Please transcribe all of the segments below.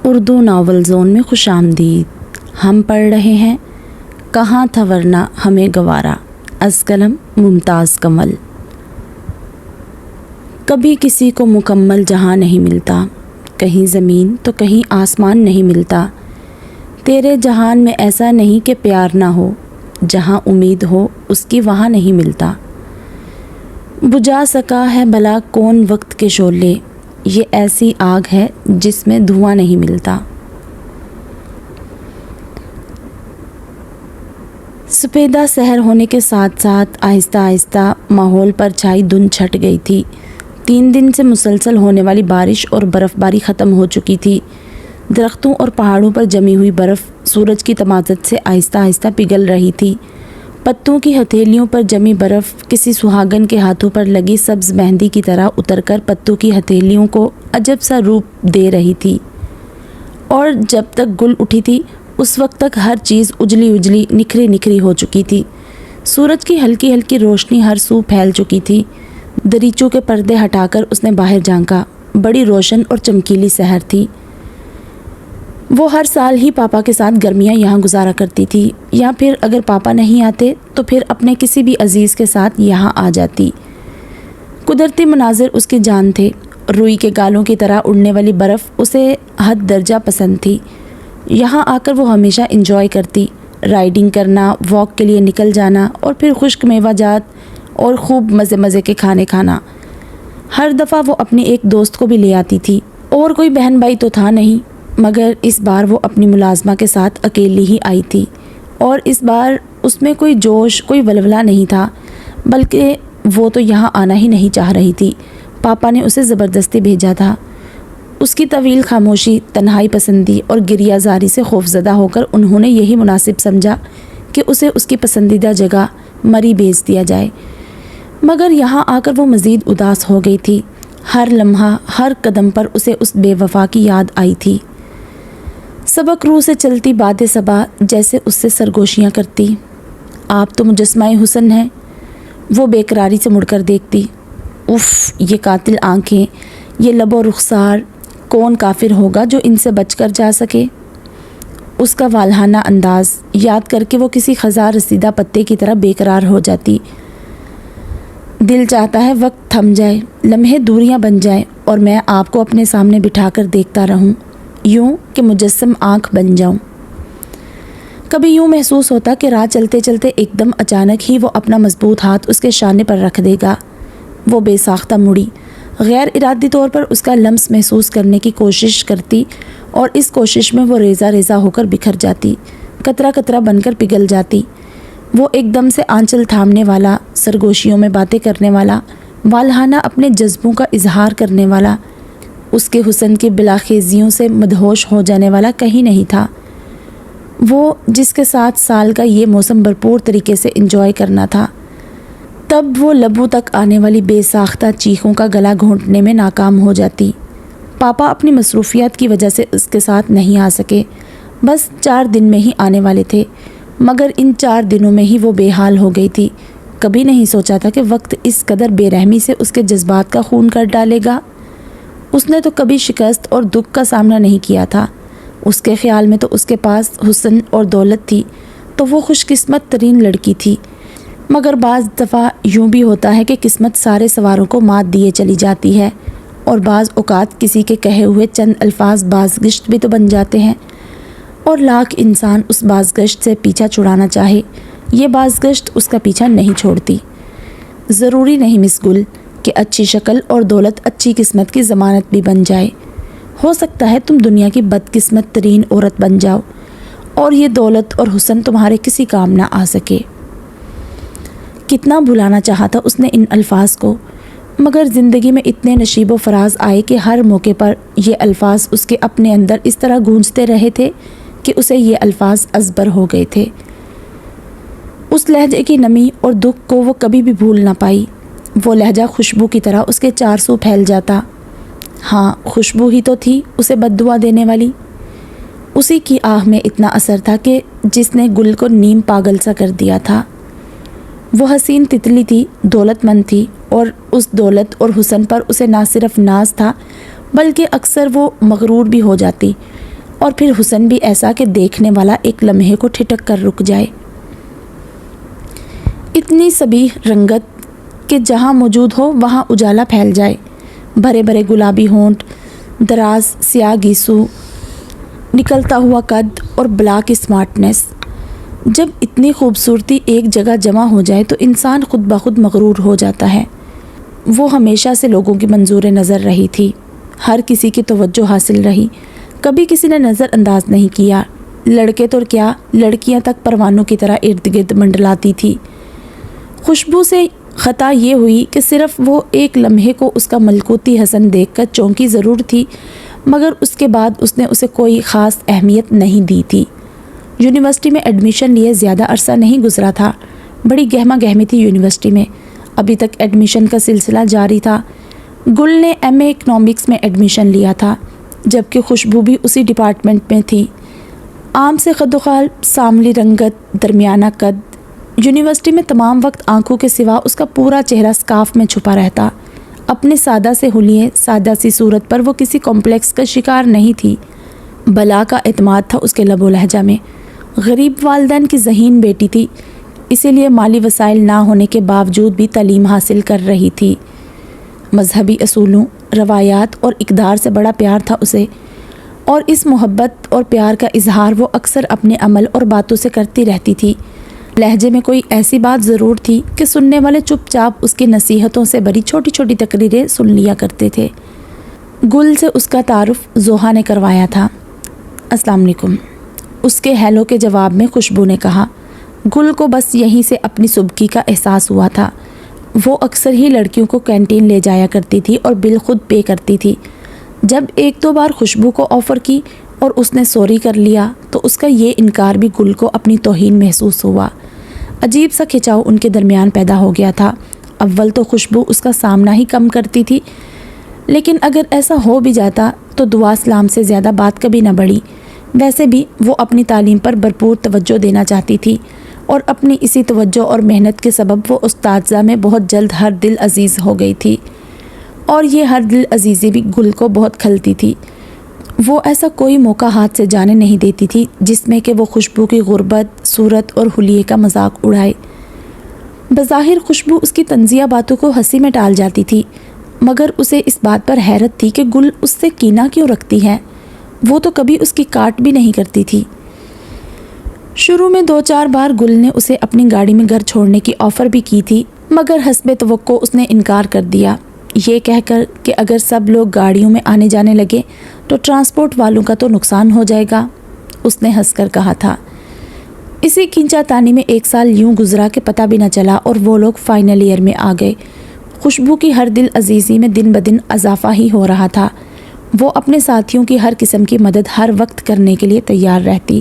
Urdu novel zone میں خوش آمدید۔ ہم پڑھ رہے ہیں کہاں تھا ورنہ ہمیں گوارا، از قلم ممتاز کمل۔ کبھی کسی کو مکمل جہاں نہیں ملتا، کہیں زمین تو کہیں آسمان نہیں ملتا۔ تیرے جہان میں ایسا نہیں کہ پیار نہ ہو، جہاں امید ہو اس کی وہاں نہیں ملتا۔ بجھا سکا ہے بھلا کون وقت کے شعلے، یہ ایسی آگ ہے جس میں دھواں نہیں ملتا۔ سپیدہ سحر ہونے کے ساتھ ساتھ آہستہ آہستہ ماحول پر چھائی دھند چھٹ گئی تھی۔ 3 دن سے مسلسل ہونے والی بارش اور برف باری ختم ہو چکی تھی۔ درختوں اور پہاڑوں پر جمی ہوئی برف سورج کی تمازت سے آہستہ آہستہ پگھل رہی تھی۔ پتوں کی ہتھیلیوں پر جمی برف کسی سہاگن کے ہاتھوں پر لگی سبز مہندی کی طرح اتر کر پتوں کی ہتھیلیوں کو عجب سا روپ دے رہی تھی، اور جب تک گل اٹھی تھی اس وقت تک ہر چیز اجلی اجلی نکھری نکھری ہو چکی تھی۔ سورج کی ہلکی ہلکی روشنی ہر سو پھیل چکی تھی۔ دریچوں کے پردے ہٹا کر اس نے باہر جھانکا۔ بڑی روشن اور چمکیلی سحر تھی۔ وہ ہر سال ہی پاپا کے ساتھ گرمیاں یہاں گزارا کرتی تھی، یا پھر اگر پاپا نہیں آتے تو پھر اپنے کسی بھی عزیز کے ساتھ یہاں آ جاتی۔ قدرتی مناظر اس کی جان تھے۔ روئی کے گالوں کی طرح اڑنے والی برف اسے حد درجہ پسند تھی۔ یہاں آ کر وہ ہمیشہ انجوائے کرتی، رائڈنگ کرنا، واک کے لیے نکل جانا، اور پھر خشک میوہ جات اور خوب مزے مزے کے کھانے کھانا۔ ہر دفعہ وہ اپنے ایک دوست کو بھی لے آتی تھی، اور کوئی بہن بھائی تو تھا نہیں، مگر اس بار وہ اپنی ملازمہ کے ساتھ اکیلی ہی آئی تھی، اور اس بار اس میں کوئی جوش، کوئی ولولہ نہیں تھا، بلکہ وہ تو یہاں آنا ہی نہیں چاہ رہی تھی۔ پاپا نے اسے زبردستی بھیجا تھا۔ اس کی طویل خاموشی، تنہائی پسندی اور گریہ زاری سے خوفزدہ ہو کر انہوں نے یہی مناسب سمجھا کہ اسے اس کی پسندیدہ جگہ مری بھیج دیا جائے، مگر یہاں آ کر وہ مزید اداس ہو گئی تھی۔ ہر لمحہ، ہر قدم پر اسے اس بے وفا کی یاد آئی تھی۔ سبک روح سے چلتی باد صبا جیسے اس سے سرگوشیاں کرتی۔ آپ تو مجسمہ حسن ہیں۔ وہ بے قراری سے مڑ کر دیکھتی۔ اف، یہ قاتل آنکھیں، یہ لب و رخسار، کون کافر ہوگا جو ان سے بچ کر جا سکے؟ اس کا والہانہ انداز یاد کر کے وہ کسی خزاں رسیدہ پتے کی طرح بے قرار ہو جاتی۔ دل چاہتا ہے وقت تھم جائے، لمحے دوریاں بن جائیں، اور میں آپ کو اپنے سامنے بٹھا کر دیکھتا رہوں، یوں کہ مجسم آنکھ بن جاؤں۔ کبھی یوں محسوس ہوتا کہ راہ چلتے چلتے ایک دم اچانک ہی وہ اپنا مضبوط ہاتھ اس کے شانے پر رکھ دے گا۔ وہ بے ساختہ مڑی، غیر ارادی طور پر اس کا لمس محسوس کرنے کی کوشش کرتی، اور اس کوشش میں وہ ریزہ ریزہ ہو کر بکھر جاتی، قطرہ قطرہ بن کر پگھل جاتی۔ وہ ایک دم سے آنچل تھامنے والا، سرگوشیوں میں باتیں کرنے والا، والہانہ اپنے جذبوں کا اظہار کرنے والا، اس کے حسن کی بلاخیزیوں سے مدہوش ہو جانے والا کہیں نہیں تھا۔ وہ جس کے ساتھ سال کا یہ موسم بھرپور طریقے سے انجوائے کرنا تھا۔ تب وہ لبوں تک آنے والی بے ساختہ چیخوں کا گلا گھونٹنے میں ناکام ہو جاتی۔ پاپا اپنی مصروفیات کی وجہ سے اس کے ساتھ نہیں آ سکے، بس 4 دن میں ہی آنے والے تھے، مگر ان 4 دنوں میں ہی وہ بے حال ہو گئی تھی۔ کبھی نہیں سوچا تھا کہ وقت اس قدر بے رحمی سے اس کے جذبات کا خون کر ڈالے گا۔ اس نے تو کبھی شکست اور دکھ کا سامنا نہیں کیا تھا۔ اس کے خیال میں تو اس کے پاس حسن اور دولت تھی، تو وہ خوش قسمت ترین لڑکی تھی، مگر بعض دفعہ یوں بھی ہوتا ہے کہ قسمت سارے سواروں کو مات دیے چلی جاتی ہے، اور بعض اوقات کسی کے کہے ہوئے چند الفاظ بازگشت بھی تو بن جاتے ہیں، اور لاکھ انسان اس بازگشت سے پیچھا چھڑانا چاہے، یہ بازگشت اس کا پیچھا نہیں چھوڑتی۔ ضروری نہیں مس گل کہ اچھی شکل اور دولت اچھی قسمت کی ضمانت بھی بن جائے۔ ہو سکتا ہے تم دنیا کی بدقسمت ترین عورت بن جاؤ، اور یہ دولت اور حسن تمہارے کسی کام نہ آ سکے۔ کتنا بھلانا چاہا تھا اس نے ان الفاظ کو، مگر زندگی میں اتنے نشیب و فراز آئے کہ ہر موقع پر یہ الفاظ اس کے اپنے اندر اس طرح گونجتے رہے تھے کہ اسے یہ الفاظ ازبر ہو گئے تھے۔ اس لہجے کی نمی اور دکھ کو وہ کبھی بھی بھول نہ پائی۔ وہ لہجہ خوشبو کی طرح اس کے 4 سو پھیل جاتا۔ ہاں، خوشبو ہی تو تھی اسے بد دعا دینے والی۔ اسی کی آہ میں اتنا اثر تھا کہ جس نے گل کو نیم پاگل سا کر دیا تھا۔ وہ حسین تتلی تھی، دولت مند تھی، اور اس دولت اور حسن پر اسے نہ صرف ناز تھا بلکہ اکثر وہ مغرور بھی ہو جاتی۔ اور پھر حسن بھی ایسا کہ دیکھنے والا ایک لمحے کو ٹھٹک کر رک جائے۔ اتنی سبیح رنگت کہ جہاں موجود ہو وہاں اجالا پھیل جائے، بھرے بھرے گلابی ہونٹ، دراز سیاہ گیسو، نکلتا ہوا قد اور بلاک اسمارٹنس۔ جب اتنی خوبصورتی ایک جگہ جمع ہو جائے تو انسان خود بخود مغرور ہو جاتا ہے۔ وہ ہمیشہ سے لوگوں کی منظور نظر رہی تھی، ہر کسی کی توجہ حاصل رہی، کبھی کسی نے نظر انداز نہیں کیا۔ لڑکے تو کیا، لڑکیاں تک پروانوں کی طرح ارد گرد منڈلاتی تھی۔ خوشبو سے خطا یہ ہوئی کہ صرف وہ ایک لمحے کو اس کا ملکوتی حسن دیکھ کر چونکی ضرور تھی، مگر اس کے بعد اس نے اسے کوئی خاص اہمیت نہیں دی تھی۔ یونیورسٹی میں ایڈمیشن لیے زیادہ عرصہ نہیں گزرا تھا، بڑی گہما گہمی تھی یونیورسٹی میں، ابھی تک ایڈمیشن کا سلسلہ جاری تھا۔ گل نے ایم اے اکنامکس میں ایڈمیشن لیا تھا، جبکہ خوشبو بھی اسی ڈپارٹمنٹ میں تھی۔ عام سے قد و خال، سانولی رنگت، درمیانہ قد۔ یونیورسٹی میں تمام وقت آنکھوں کے سوا اس کا پورا چہرہ اسکارف میں چھپا رہتا۔ اپنے سادہ سے حلیے، سادہ سی صورت پر وہ کسی کمپلیکس کا شکار نہیں تھی۔ بلا کا اعتماد تھا اس کے لب و لہجہ میں۔ غریب والدین کی ذہین بیٹی تھی، اسی لیے مالی وسائل نہ ہونے کے باوجود بھی تعلیم حاصل کر رہی تھی۔ مذہبی اصولوں، روایات اور اقدار سے بڑا پیار تھا اسے، اور اس محبت اور پیار کا اظہار وہ اکثر اپنے عمل اور باتوں سے کرتی رہتی تھی۔ لہجے میں کوئی ایسی بات ضرور تھی کہ سننے والے چپ چاپ اس کی نصیحتوں سے بری چھوٹی چھوٹی تقریریں سن لیا کرتے تھے۔ گل سے اس کا تعارف زوہا نے کروایا تھا۔ السلام علیکم، اس کے ہیلو کے جواب میں خوشبو نے کہا۔ گل کو بس یہیں سے اپنی سبکی کا احساس ہوا تھا۔ وہ اکثر ہی لڑکیوں کو کینٹین لے جایا کرتی تھی اور بل خود پے کرتی تھی۔ جب ایک دو بار خوشبو کو آفر کی اور اس نے سوری کر لیا تو اس کا یہ انکار بھی گل کو اپنی توہین محسوس ہوا۔ عجیب سا کھچاؤ ان کے درمیان پیدا ہو گیا تھا۔ اول تو خوشبو اس کا سامنا ہی کم کرتی تھی، لیکن اگر ایسا ہو بھی جاتا تو دعا سلام سے زیادہ بات کبھی نہ بڑھی۔ ویسے بھی وہ اپنی تعلیم پر بھرپور توجہ دینا چاہتی تھی، اور اپنی اسی توجہ اور محنت کے سبب وہ اساتذہ میں بہت جلد ہر دل عزیز ہو گئی تھی، اور یہ ہر دل عزیزی بھی گل کو بہت کھلتی تھی۔ وہ ایسا کوئی موقع ہاتھ سے جانے نہیں دیتی تھی جس میں کہ وہ خوشبو کی غربت، صورت اور حلیے کا مذاق اڑائے۔ بظاہر خوشبو اس کی طنزیہ باتوں کو ہنسی میں ٹال جاتی تھی، مگر اسے اس بات پر حیرت تھی کہ گل اس سے کینہ کیوں رکھتی ہے۔ وہ تو کبھی اس کی کاٹ بھی نہیں کرتی تھی۔ شروع میں 2-4 بار گل نے اسے اپنی گاڑی میں گھر چھوڑنے کی آفر بھی کی تھی، مگر حسب توقع اس نے انکار کر دیا، یہ کہہ کر کہ اگر سب لوگ گاڑیوں میں آنے جانے لگے تو ٹرانسپورٹ والوں کا تو نقصان ہو جائے گا، اس نے ہنس کر کہا تھا۔ اسی کھینچا تانی میں 1 سال یوں گزرا کہ پتہ بھی نہ چلا، اور وہ لوگ فائنل ایئر میں آ گئے۔ خوشبو کی ہر دل عزیزی میں دن بدن اضافہ ہی ہو رہا تھا۔ وہ اپنے ساتھیوں کی ہر قسم کی مدد ہر وقت کرنے کے لیے تیار رہتی،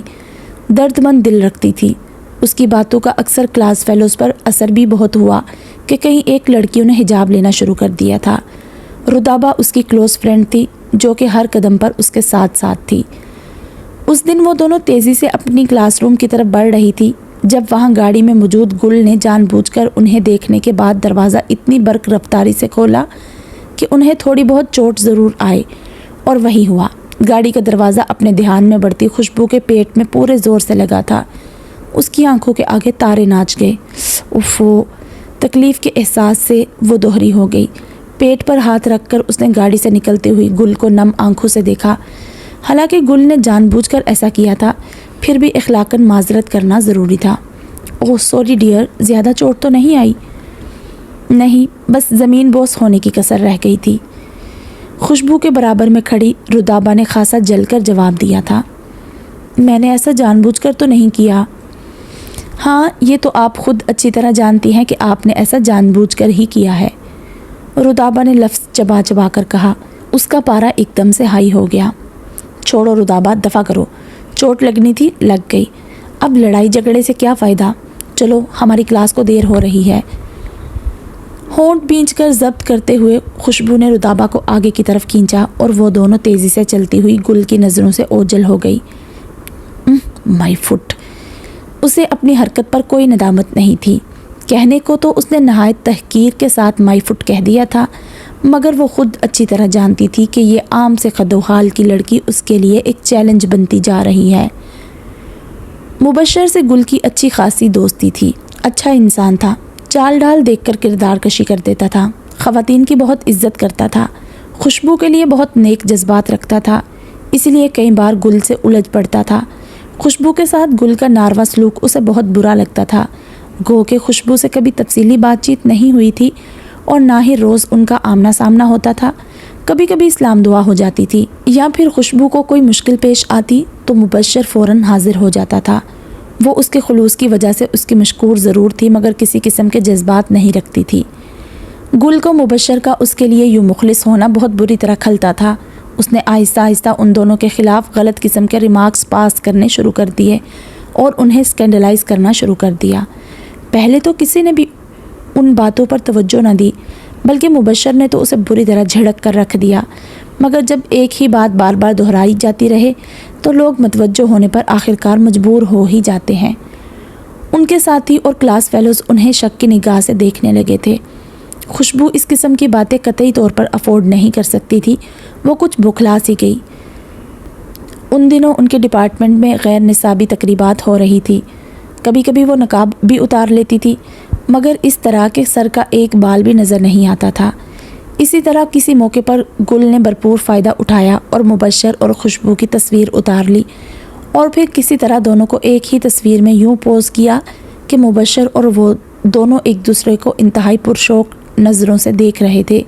درد مند دل رکھتی تھی۔ اس کی باتوں کا اکثر کلاس فیلوز پر اثر بھی بہت ہوا کہ کہیں ایک لڑکیوں نے حجاب لینا شروع کر دیا تھا۔ رودابہ اس کی کلوز فرینڈ تھی، جو کہ ہر قدم پر اس کے ساتھ ساتھ تھی۔ اس دن وہ دونوں تیزی سے اپنی کلاس روم کی طرف بڑھ رہی تھی جب وہاں گاڑی میں موجود گل نے جان بوجھ کر انہیں دیکھنے کے بعد دروازہ اتنی برق رفتاری سے کھولا کہ انہیں تھوڑی بہت چوٹ ضرور آئے، اور وہی ہوا۔ گاڑی کا دروازہ اپنے دھیان میں بڑھتی خوشبو کے پیٹ میں پورے زور سے لگا تھا۔ اس کی آنکھوں کے آگے تارے ناچ گئے۔ اوفو! تکلیف کے احساس سے وہ دوہری ہو گئی۔ پیٹ پر ہاتھ رکھ کر اس نے گاڑی سے نکلتے ہوئی گل کو نم آنکھوں سے دیکھا۔ حالانکہ گل نے جان بوجھ کر ایسا کیا تھا، پھر بھی اخلاقاً معذرت کرنا ضروری تھا۔ اوہ سوری ڈیئر، زیادہ چوٹ تو نہیں آئی؟ نہیں، بس زمین بوس ہونے کی کسر رہ گئی تھی۔ خوشبو کے برابر میں کھڑی رودابہ نے خاصا جل کر جواب دیا تھا۔ میں نے ایسا جان بوجھ کر تو نہیں کیا۔ ہاں، یہ تو آپ خود اچھی طرح جانتی ہیں کہ آپ نے ایسا جان بوجھ کر ہی کیا ہے، رودابہ نے لفظ چبا چبا کر کہا۔ اس کا پارا ایک دم سے ہائی ہو گیا۔ چھوڑو رودابہ، دفع کرو، چوٹ لگنی تھی لگ گئی، اب لڑائی جھگڑے سے کیا فائدہ؟ چلو، ہماری کلاس کو دیر ہو رہی ہے۔ ہونٹ بھینچ کر ضبط کرتے ہوئے خوشبو نے رودابہ کو آگے کی طرف کھینچا، اور وہ دونوں تیزی سے چلتی ہوئی گل کی نظروں سے اوجھل ہو گئی۔ مائی فٹ! اسے اپنی حرکت پر کوئی ندامت نہیں تھی۔ کہنے کو تو اس نے نہایت تحقیر کے ساتھ مائی فٹ کہہ دیا تھا، مگر وہ خود اچھی طرح جانتی تھی کہ یہ عام سے خد و خال کی لڑکی اس کے لیے ایک چیلنج بنتی جا رہی ہے۔ مبشر سے گل کی اچھی خاصی دوستی تھی، اچھا انسان تھا، چال ڈال دیکھ کر کردار کشی کر دیتا تھا، خواتین کی بہت عزت کرتا تھا، خوشبو کے لیے بہت نیک جذبات رکھتا تھا، اس لیے کئی بار گل سے الجھ پڑتا تھا۔ خوشبو کے ساتھ گل کا ناروا سلوک اسے بہت برا لگتا تھا، گو کہ خوشبو سے کبھی تفصیلی بات چیت نہیں ہوئی تھی اور نہ ہی روز ان کا آمنا سامنا ہوتا تھا۔ کبھی کبھی اسلام دعا ہو جاتی تھی یا پھر خوشبو کو کوئی مشکل پیش آتی تو مبشر فوراً حاضر ہو جاتا تھا۔ وہ اس کے خلوص کی وجہ سے اس کی مشکور ضرور تھی مگر کسی قسم کے جذبات نہیں رکھتی تھی۔ گل کو مبشر کا اس کے لیے یوں مخلص ہونا بہت بری طرح کھلتا تھا۔ اس نے آہستہ آہستہ ان دونوں کے خلاف غلط قسم کے ریمارکس پاس کرنے شروع کر دیے اور انہیں سکینڈلائز کرنا شروع کر دیا۔ پہلے تو کسی نے بھی ان باتوں پر توجہ نہ دی بلکہ مبشر نے تو اسے بری طرح جھڑک کر رکھ دیا، مگر جب ایک ہی بات بار بار دہرائی جاتی رہے تو لوگ متوجہ ہونے پر آخرکار مجبور ہو ہی جاتے ہیں۔ ان کے ساتھی اور کلاس فیلوز انہیں شک کی نگاہ سے دیکھنے لگے تھے۔ خوشبو اس قسم کی باتیں قطعی طور پر افورڈ نہیں کر سکتی تھی، وہ کچھ بوکھلا سی گئی۔ ان دنوں ان کے ڈپارٹمنٹ میں غیر نصابی تقریبات ہو رہی تھی، کبھی کبھی وہ نقاب بھی اتار لیتی تھی مگر اس طرح کہ سر کا ایک بال بھی نظر نہیں آتا تھا۔ اسی طرح کسی موقع پر گل نے بھرپور فائدہ اٹھایا اور مبشر اور خوشبو کی تصویر اتار لی اور پھر کسی طرح دونوں کو ایک ہی تصویر میں یوں پوز کیا کہ مبشر اور وہ دونوں ایک دوسرے کو انتہائی پرشوق نظروں سے دیکھ رہے تھے۔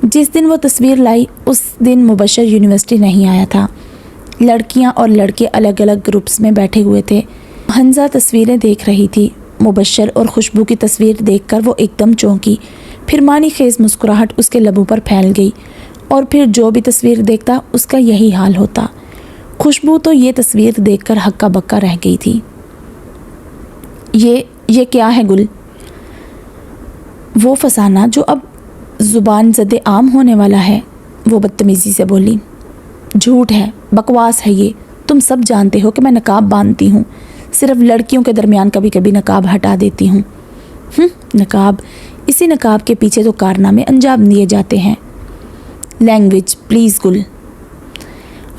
جس دن وہ تصویر لائی اس دن مبشر یونیورسٹی نہیں آیا تھا۔ لڑکیاں اور لڑکے الگ الگ گروپس میں بیٹھے ہوئے تھے۔ حنزہ تصویریں دیکھ رہی تھی۔ مبشر اور خوشبو کی تصویر دیکھ کر وہ ایک دم چونکی، پھر معنی خیز مسکراہٹ اس کے لبوں پر پھیل گئی اور پھر جو بھی تصویر دیکھتا اس کا یہی حال ہوتا۔ خوشبو تو یہ تصویر دیکھ کر ہکا بکا رہ گئی تھی۔ یہ کیا ہے گل؟ وہ فسانہ جو اب زبان زد عام ہونے والا ہے، وہ بدتمیزی سے بولی۔ جھوٹ ہے، بکواس ہے یہ، تم سب جانتے ہو کہ میں نقاب باندھتی ہوں، صرف لڑکیوں کے درمیان کبھی کبھی نقاب ہٹا دیتی ہوں۔ نقاب، اسی نقاب کے پیچھے تو کارنامے انجام دیے جاتے ہیں۔ لینگویج پلیز گل،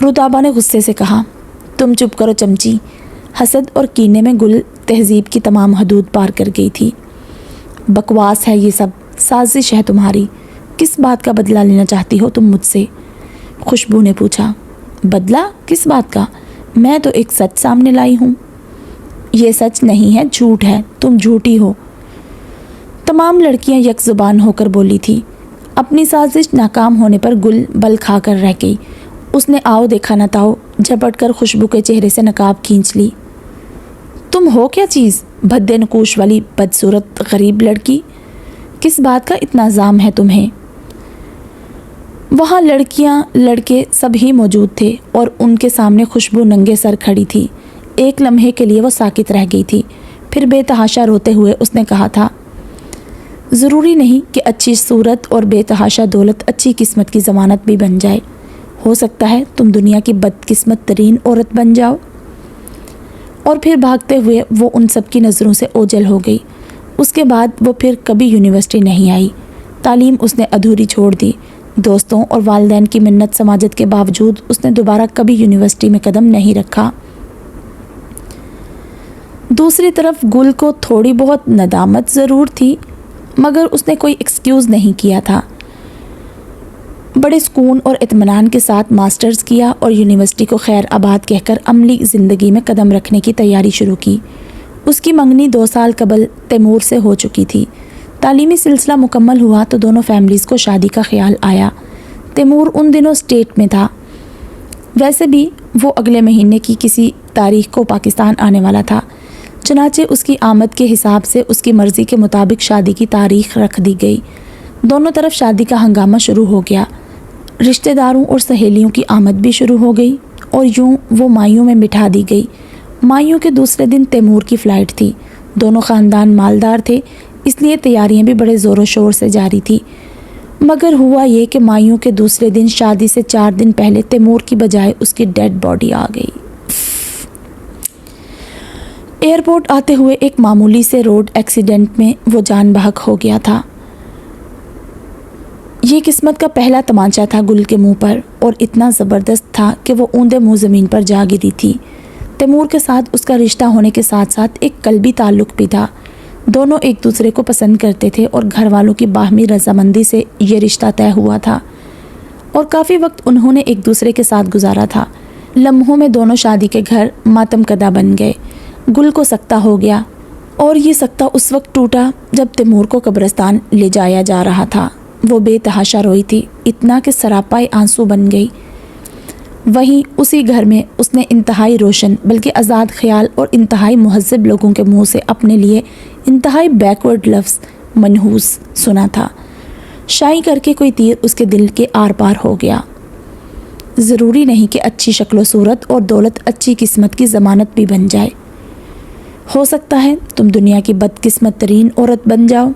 رتابہ نے غصے سے کہا۔ تم چپ کرو چمچی۔ حسد اور کینے میں گل تہذیب کی تمام حدود پار کر گئی تھی۔ بکواس ہے یہ سب، سازش ہے تمہاری، کس بات کا بدلہ لینا چاہتی ہو تم مجھ سے؟ خوشبو نے پوچھا۔ بدلہ کس بات کا؟ میں تو ایک سچ سامنے لائی ہوں۔ یہ سچ نہیں ہے، جھوٹ ہے، تم جھوٹی ہو۔ تمام لڑکیاں یک زبان ہو کر بولی تھی۔ اپنی سازش ناکام ہونے پر گل بل کھا کر رہ گئی۔ اس نے آؤ دیکھا نہ تاؤ جھپٹ کر خوشبو کے چہرے سے نقاب کھینچ لی۔ تم ہو کیا چیز، بھدے نکوش والی بدصورت غریب لڑکی؟ کس بات کا اتنا زام ہے تمہیں؟ وہاں لڑکیاں لڑکے سب ہی موجود تھے اور ان کے سامنے خوشبو ننگے سر کھڑی تھی۔ ایک لمحے کے لیے وہ ساکت رہ گئی تھی، پھر بے تحاشا روتے ہوئے اس نے کہا تھا، ضروری نہیں کہ اچھی صورت اور بے تحاشا دولت اچھی قسمت کی ضمانت بھی بن جائے، ہو سکتا ہے تم دنیا کی بدقسمت ترین عورت بن جاؤ۔ اور پھر بھاگتے ہوئے وہ ان سب کی نظروں سے اوجھل ہو گئی۔ اس کے بعد وہ پھر کبھی یونیورسٹی نہیں آئی۔ تعلیم اس نے ادھوری چھوڑ دی۔ دوستوں اور والدین کی منت سماجت کے باوجود اس نے دوبارہ کبھی یونیورسٹی میں قدم نہیں رکھا۔ دوسری طرف گل کو تھوڑی بہت ندامت ضرور تھی مگر اس نے کوئی ایکسکیوز نہیں کیا تھا۔ بڑے سکون اور اطمینان کے ساتھ ماسٹرز کیا اور یونیورسٹی کو خیر آباد کہہ کر عملی زندگی میں قدم رکھنے کی تیاری شروع کی۔ اس کی منگنی 2 سال قبل تیمور سے ہو چکی تھی۔ تعلیمی سلسلہ مکمل ہوا تو دونوں فیملیز کو شادی کا خیال آیا۔ تیمور ان دنوں اسٹیٹ میں تھا، ویسے بھی وہ اگلے مہینے کی کسی تاریخ کو پاکستان آنے والا تھا، چنانچہ اس کی آمد کے حساب سے اس کی مرضی کے مطابق شادی کی تاریخ رکھ دی گئی۔ دونوں طرف شادی کا ہنگامہ شروع ہو گیا، رشتہ داروں اور سہیلیوں کی آمد بھی شروع ہو گئی اور یوں وہ مائیوں میں بٹھا دی گئی۔ مائیوں کے دوسرے دن تیمور کی فلائٹ تھی۔ دونوں خاندان مالدار تھے، اس لیے تیاریاں بھی بڑے زور و شور سے جاری تھی، مگر ہوا یہ کہ مائیوں کے دوسرے دن شادی سے 4 دن پہلے تیمور کی بجائے اس کی ڈیڈ باڈی آ گئی۔ ایئرپورٹ آتے ہوئے ایک معمولی سے روڈ ایکسیڈنٹ میں وہ جان بحق ہو گیا تھا۔ یہ قسمت کا پہلا تمانچہ تھا گل کے منہ پر، اور اتنا زبردست تھا کہ وہ اوندے منہ زمین پر جا گری تھی۔ تیمور کے ساتھ اس کا رشتہ ہونے کے ساتھ ساتھ ایک قلبی تعلق بھی تھا۔ دونوں ایک دوسرے کو پسند کرتے تھے اور گھر والوں کی باہمی رضامندی سے یہ رشتہ طے ہوا تھا، اور کافی وقت انہوں نے ایک دوسرے کے ساتھ گزارا تھا۔ لمحوں میں دونوں شادی کے گھر ماتم کدہ بن گئے۔ گل کو سکتہ ہو گیا، اور یہ سکتہ اس وقت ٹوٹا جب تیمور کو قبرستان لے جایا جا رہا تھا۔ وہ بے تحاشا روئی تھی، اتنا کہ سراپائے آنسو بن گئی۔ وہیں اسی گھر میں اس نے انتہائی روشن بلکہ آزاد خیال اور انتہائی مہذب لوگوں کے منہ سے اپنے لیے انتہائی بیکورڈ لفظ منحوس سنا تھا۔ شائیں کر کے کوئی تیر اس کے دل کے آر پار ہو گیا۔ ضروری نہیں کہ اچھی شکل و صورت اور دولت اچھی قسمت کی ضمانت بھی بن جائے۔ ہو سکتا ہے تم دنیا کی بدقسمت ترین عورت بن جاؤ۔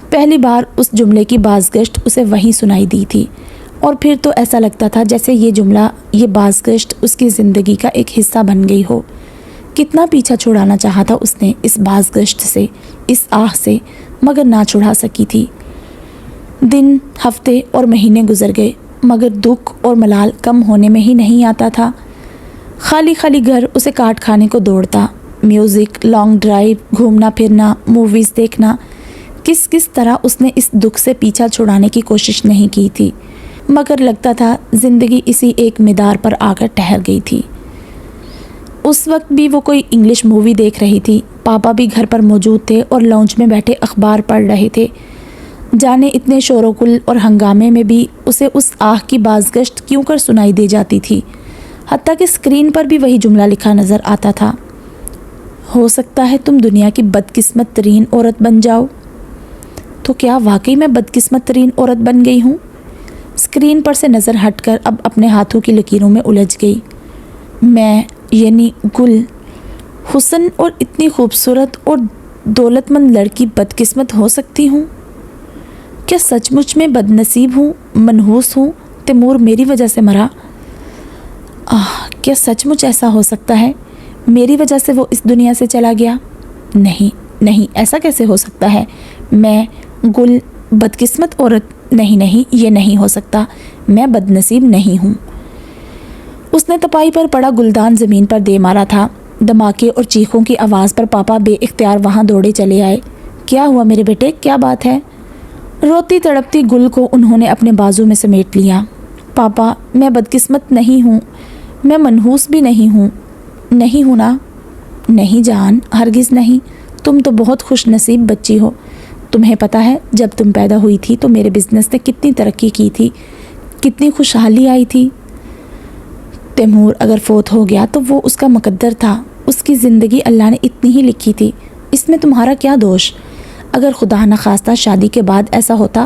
پہلی بار اس جملے کی بازگشت اسے وہیں سنائی دی تھی، اور پھر تو ایسا لگتا تھا جیسے یہ جملہ، یہ بازگشت اس کی زندگی کا ایک حصہ بن گئی ہو۔ کتنا پیچھا چھڑانا چاہا تھا اس نے اس بازگشت سے، اس آہ سے، مگر نہ چھڑا سکی تھی۔ دن، ہفتے اور مہینے گزر گئے، مگر دکھ اور ملال کم ہونے میں ہی نہیں آتا تھا۔ خالی خالی گھر اسے کاٹ کھانے کو دوڑتا۔ میوزک، لانگ ڈرائیو، گھومنا پھرنا، موویز دیکھنا، کس طرح اس نے اس دکھ سے پیچھا چھڑانے کی کوشش نہیں کی تھی، مگر لگتا تھا زندگی اسی ایک مدار پر آ کر ٹھہر گئی تھی۔ اس وقت بھی وہ کوئی انگلش مووی دیکھ رہی تھی۔ پاپا بھی گھر پر موجود تھے اور لاؤنج میں بیٹھے اخبار پڑھ رہے تھے۔ جانے اتنے شور و گل اور ہنگامے میں بھی اسے اس آہ کی بازگشت کیوں کر سنائی دے جاتی تھی، حتیٰ کہ اسکرین پر بھی وہی جملہ لکھا نظر آتا تھا، ہو سکتا ہے تم دنیا کی بدقسمت ترین عورت بن جاؤ۔ تو کیا واقعی میں بدقسمت ترین عورت بن گئی ہوں؟ اسکرین پر سے نظر ہٹ کر اب اپنے ہاتھوں کی لکیروں میں الجھ گئی۔ میں، یعنی گل، حسن اور اتنی خوبصورت اور دولت مند لڑکی بدقسمت ہو سکتی ہوں؟ کیا سچ مچ میں بد نصیب ہوں، منحوس ہوں؟ تیمور میری وجہ سے مرا۔ کیا سچ مچ ایسا ہو سکتا ہے؟ میری وجہ سے وہ اس دنیا سے چلا گیا؟ نہیں، ایسا کیسے ہو سکتا ہے؟ میں، گل، بدقسمت عورت؟ نہیں، یہ نہیں ہو سکتا۔ میں بد نصیب نہیں ہوں۔ اس نے تپائی پر پڑا گلدان زمین پر دے مارا تھا۔ دھماکے اور چیخوں کی آواز پر پاپا بے اختیار وہاں دوڑے چلے آئے۔ کیا ہوا میرے بیٹے، کیا بات ہے؟ روتی تڑپتی گل کو انہوں نے اپنے بازو میں سمیٹ لیا۔ پاپا، میں بدقسمت نہیں ہوں، میں منحوس بھی نہیں ہوں۔ نہیں ہوں نا؟ نہیں جان، ہرگز نہیں۔ تم تو بہت خوش نصیب بچی ہو۔ تمہیں پتہ ہے جب تم پیدا ہوئی تھی تو میرے بزنس نے کتنی ترقی کی تھی، کتنی خوشحالی آئی تھی۔ تیمور اگر فوت ہو گیا تو وہ اس کا مقدر تھا، اس کی زندگی اللہ نے اتنی ہی لکھی تھی، اس میں تمہارا کیا دوش؟ اگر خدا نخواستہ شادی کے بعد ایسا ہوتا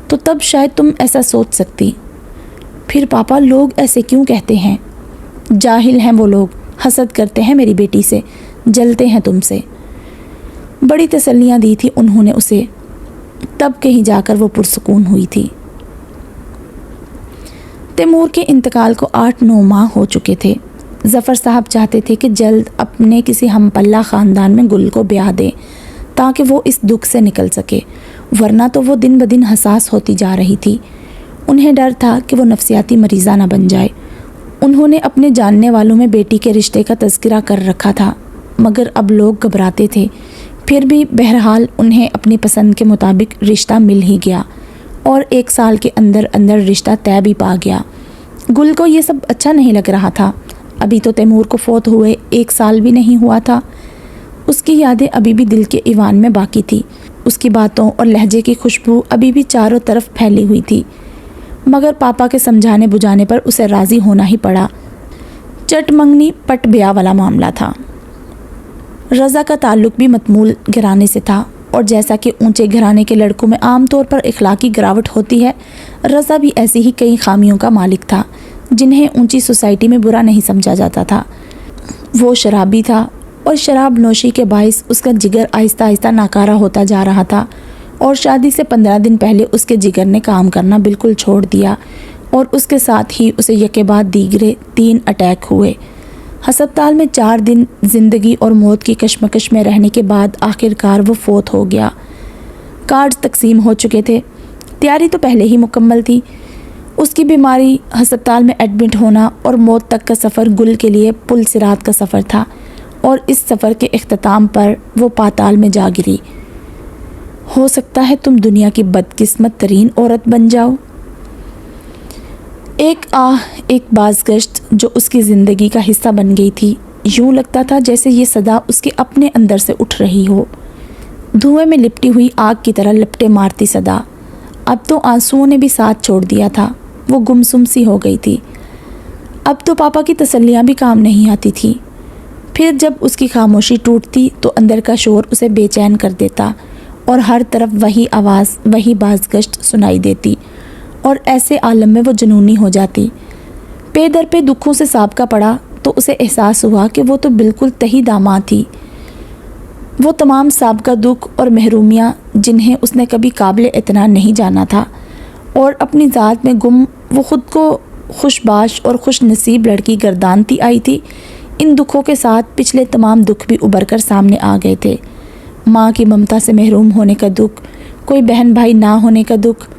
تو تب شاید تم ایسا سوچ سکتی۔ پھر پاپا لوگ ایسے کیوں کہتے ہیں؟ جاہل ہیں وہ لوگ، حسد کرتے ہیں میری بیٹی سے، جلتے ہیں تم سے۔ بڑی تسلیاں دی تھی انہوں نے اسے، تب کہیں جا کر وہ پرسکون ہوئی تھی۔ تیمور کے انتقال کو 8-9 ماہ ہو چکے تھے۔ ظفر صاحب چاہتے تھے کہ جلد اپنے کسی ہم پلہ خاندان میں گل کو بیاہ دیں تاکہ وہ اس دکھ سے نکل سکے، ورنہ تو وہ دن بدن حساس ہوتی جا رہی تھی۔ انہیں ڈر تھا کہ وہ نفسیاتی مریضہ نہ بن جائے۔ انہوں نے اپنے جاننے والوں میں بیٹی کے رشتے کا تذکرہ کر رکھا تھا، مگر اب لوگ گھبراتے تھے۔ پھر بھی بہرحال انہیں اپنی پسند کے مطابق رشتہ مل ہی گیا، اور 1 سال کے اندر رشتہ طے بھی پا گیا۔ گل کو یہ سب اچھا نہیں لگ رہا تھا۔ ابھی تو تیمور کو فوت ہوئے 1 سال بھی نہیں ہوا تھا۔ اس کی یادیں ابھی بھی دل کے ایوان میں باقی تھی۔ اس کی باتوں اور لہجے کی خوشبو ابھی بھی چاروں طرف پھیلی ہوئی تھی، مگر پاپا کے سمجھانے بجھانے پر اسے راضی ہونا ہی پڑا۔ چٹ منگنی پٹ بیاہ والا معاملہ تھا۔ رضا کا تعلق بھی متمول گھرانے سے تھا، اور جیسا کہ اونچے گھرانے کے لڑکوں میں عام طور پر اخلاقی گراوٹ ہوتی ہے، رضا بھی ایسی ہی کئی خامیوں کا مالک تھا جنہیں اونچی سوسائٹی میں برا نہیں سمجھا جاتا تھا۔ وہ شرابی تھا، اور شراب نوشی کے باعث اس کا جگر آہستہ آہستہ ناکارہ ہوتا جا رہا تھا، اور شادی سے 15 دن پہلے اس کے جگر نے کام کرنا بالکل چھوڑ دیا، اور اس کے ساتھ ہی اسے یکے بعد دیگرے 3 اٹیک ہوئے۔ ہسپتال میں 4 دن زندگی اور موت کی کشمکش میں رہنے کے بعد آخر کار وہ فوت ہو گیا۔ کارڈز تقسیم ہو چکے تھے۔ تیاری تو پہلے ہی مکمل تھی۔ اس کی بیماری، ہسپتال میں ایڈمٹ ہونا اور موت تک کا سفر گل کے لیے پل صراط کا سفر تھا، اور اس سفر کے اختتام پر وہ پاتال میں جا گری۔ ہو سکتا ہے تم دنیا کی بدقسمت ترین عورت بن جاؤ۔ ایک ایک بازگشت جو اس کی زندگی کا حصہ بن گئی تھی، یوں لگتا تھا جیسے یہ صدا اس کے اپنے اندر سے اٹھ رہی ہو، دھوئیں میں لپٹی ہوئی آگ کی طرح لپٹے مارتی صدا۔ اب تو آنسوؤں نے بھی ساتھ چھوڑ دیا تھا، وہ گمسم سی ہو گئی تھی۔ اب تو پاپا کی تسلیاں بھی کام نہیں آتی تھی۔ پھر جب اس کی خاموشی ٹوٹتی تو اندر کا شور اسے بے چین کر دیتا، اور ہر طرف وہی آواز، وہی بازگشت سنائی دیتی، اور ایسے عالم میں وہ جنونی ہو جاتی۔ پے در پہ دکھوں سے سابقہ پڑا تو اسے احساس ہوا کہ وہ تو بالکل تہی داماں تھی۔ وہ تمام سابقہ دکھ اور محرومیاں جنہیں اس نے کبھی قابل اعتنا نہیں جانا تھا، اور اپنی ذات میں گم وہ خود کو خوش باش اور خوش نصیب لڑکی گردانتی آئی تھی، ان دکھوں کے ساتھ پچھلے تمام دکھ بھی ابھر کر سامنے آ گئے تھے۔ ماں کی ممتا سے محروم ہونے کا دکھ، کوئی بہن بھائی نہ ہونے کا دکھ۔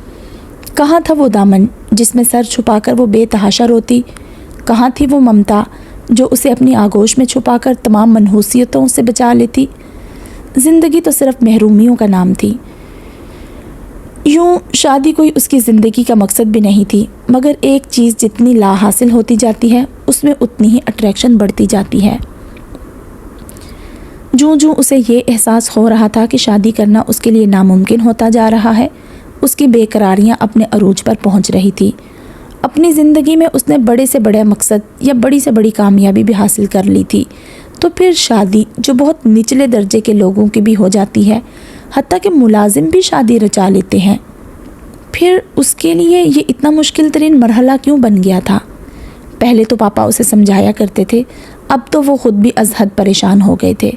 کہاں تھا وہ دامن جس میں سر چھپا کر وہ بے تحاشا روتی؟ کہاں تھی وہ ممتا جو اسے اپنی آغوش میں چھپا کر تمام منحوسیتوں سے بچا لیتی؟ زندگی تو صرف محرومیوں کا نام تھی۔ یوں شادی کوئی اس کی زندگی کا مقصد بھی نہیں تھی، مگر ایک چیز جتنی لا حاصل ہوتی جاتی ہے اس میں اتنی ہی اٹریکشن بڑھتی جاتی ہے۔ جوں جوں اسے یہ احساس ہو رہا تھا کہ شادی کرنا اس کے لیے ناممکن ہوتا جا رہا ہے، اس کی بے قراریاں اپنے عروج پر پہنچ رہی تھی۔ اپنی زندگی میں اس نے بڑے سے بڑے مقصد یا بڑی سے بڑی کامیابی بھی حاصل کر لی تھی، تو پھر شادی جو بہت نچلے درجے کے لوگوں کی بھی ہو جاتی ہے، حتیٰ کہ ملازم بھی شادی رچا لیتے ہیں، پھر اس کے لیے یہ اتنا مشکل ترین مرحلہ کیوں بن گیا تھا؟ پہلے تو پاپا اسے سمجھایا کرتے تھے، اب تو وہ خود بھی از حد پریشان ہو گئے تھے۔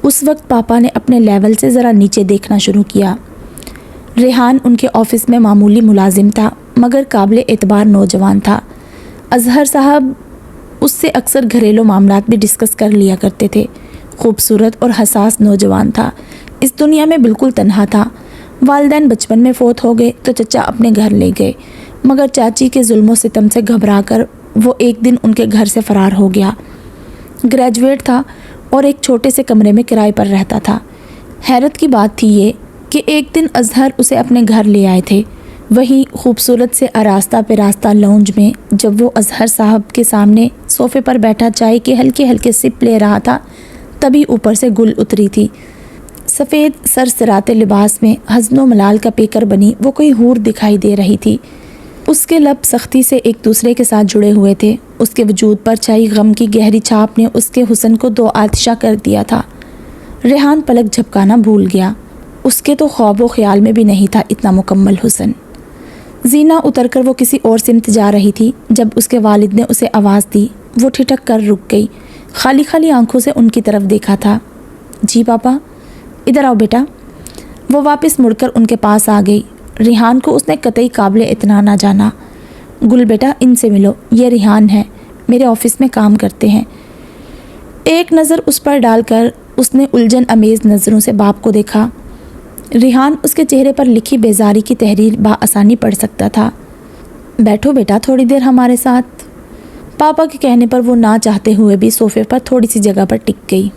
اس وقت پاپا نے اپنے لیول سے ذرا نیچے دیکھنا شروع کیا۔ ریحان ان کے آفس میں معمولی ملازم تھا، مگر قابل اعتبار نوجوان تھا۔ اظہر صاحب اس سے اکثر گھریلو معاملات بھی ڈسکس کر لیا کرتے تھے۔ خوبصورت اور حساس نوجوان تھا، اس دنیا میں بالکل تنہا تھا۔ والدین بچپن میں فوت ہو گئے تو چچا اپنے گھر لے گئے، مگر چاچی کے ظلم و ستم سے گھبرا کر وہ ایک دن ان کے گھر سے فرار ہو گیا۔ گریجویٹ تھا اور ایک چھوٹے سے کمرے میں کرائے پر رہتا تھا۔ حیرت کی بات تھی یہ کہ ایک دن اظہر اسے اپنے گھر لے آئے تھے، وہی خوبصورت سے آراستہ پیراستہ لاؤنج میں۔ جب وہ اظہر صاحب کے سامنے صوفے پر بیٹھا چائے کے ہلکے ہلکے سپ لے رہا تھا، تبھی اوپر سے گل اتری تھی۔ سفید سرسراتے لباس میں حزن و ملال کا پیکر بنی وہ کوئی حور دکھائی دے رہی تھی۔ اس کے لب سختی سے ایک دوسرے کے ساتھ جڑے ہوئے تھے، اس کے وجود پر چھائی غم کی گہری چھاپ نے اس کے حسن کو دو آتشا کر دیا تھا۔ ریحان پلک جھپکانا بھول گیا، اس کے تو خواب و خیال میں بھی نہیں تھا اتنا مکمل حسن۔ زینہ اتر کر وہ کسی اور سمت جا رہی تھی، جب اس کے والد نے اسے آواز دی۔ وہ ٹھٹک کر رک گئی، خالی خالی آنکھوں سے ان کی طرف دیکھا تھا۔ جی پاپا، ادھر آؤ بیٹا۔ وہ واپس مڑ کر ان کے پاس آ گئی۔ ریحان کو اس نے قطعی قابل اعتنا نہ جانا۔ گل بیٹا، ان سے ملو، یہ ریحان ہے، میرے آفس میں کام کرتے ہیں۔ ایک نظر اس پر ڈال کر اس نے الجھن امیز نظروں سے باپ کو دیکھا۔ ریحان اس کے چہرے پر لکھی بیزاری کی تحریر بآسانی پڑھ سکتا تھا۔ بیٹھو بیٹا تھوڑی دیر ہمارے ساتھ۔ پاپا کے کہنے پر وہ نہ چاہتے ہوئے بھی صوفے پر تھوڑی سی جگہ پر ٹک گئی۔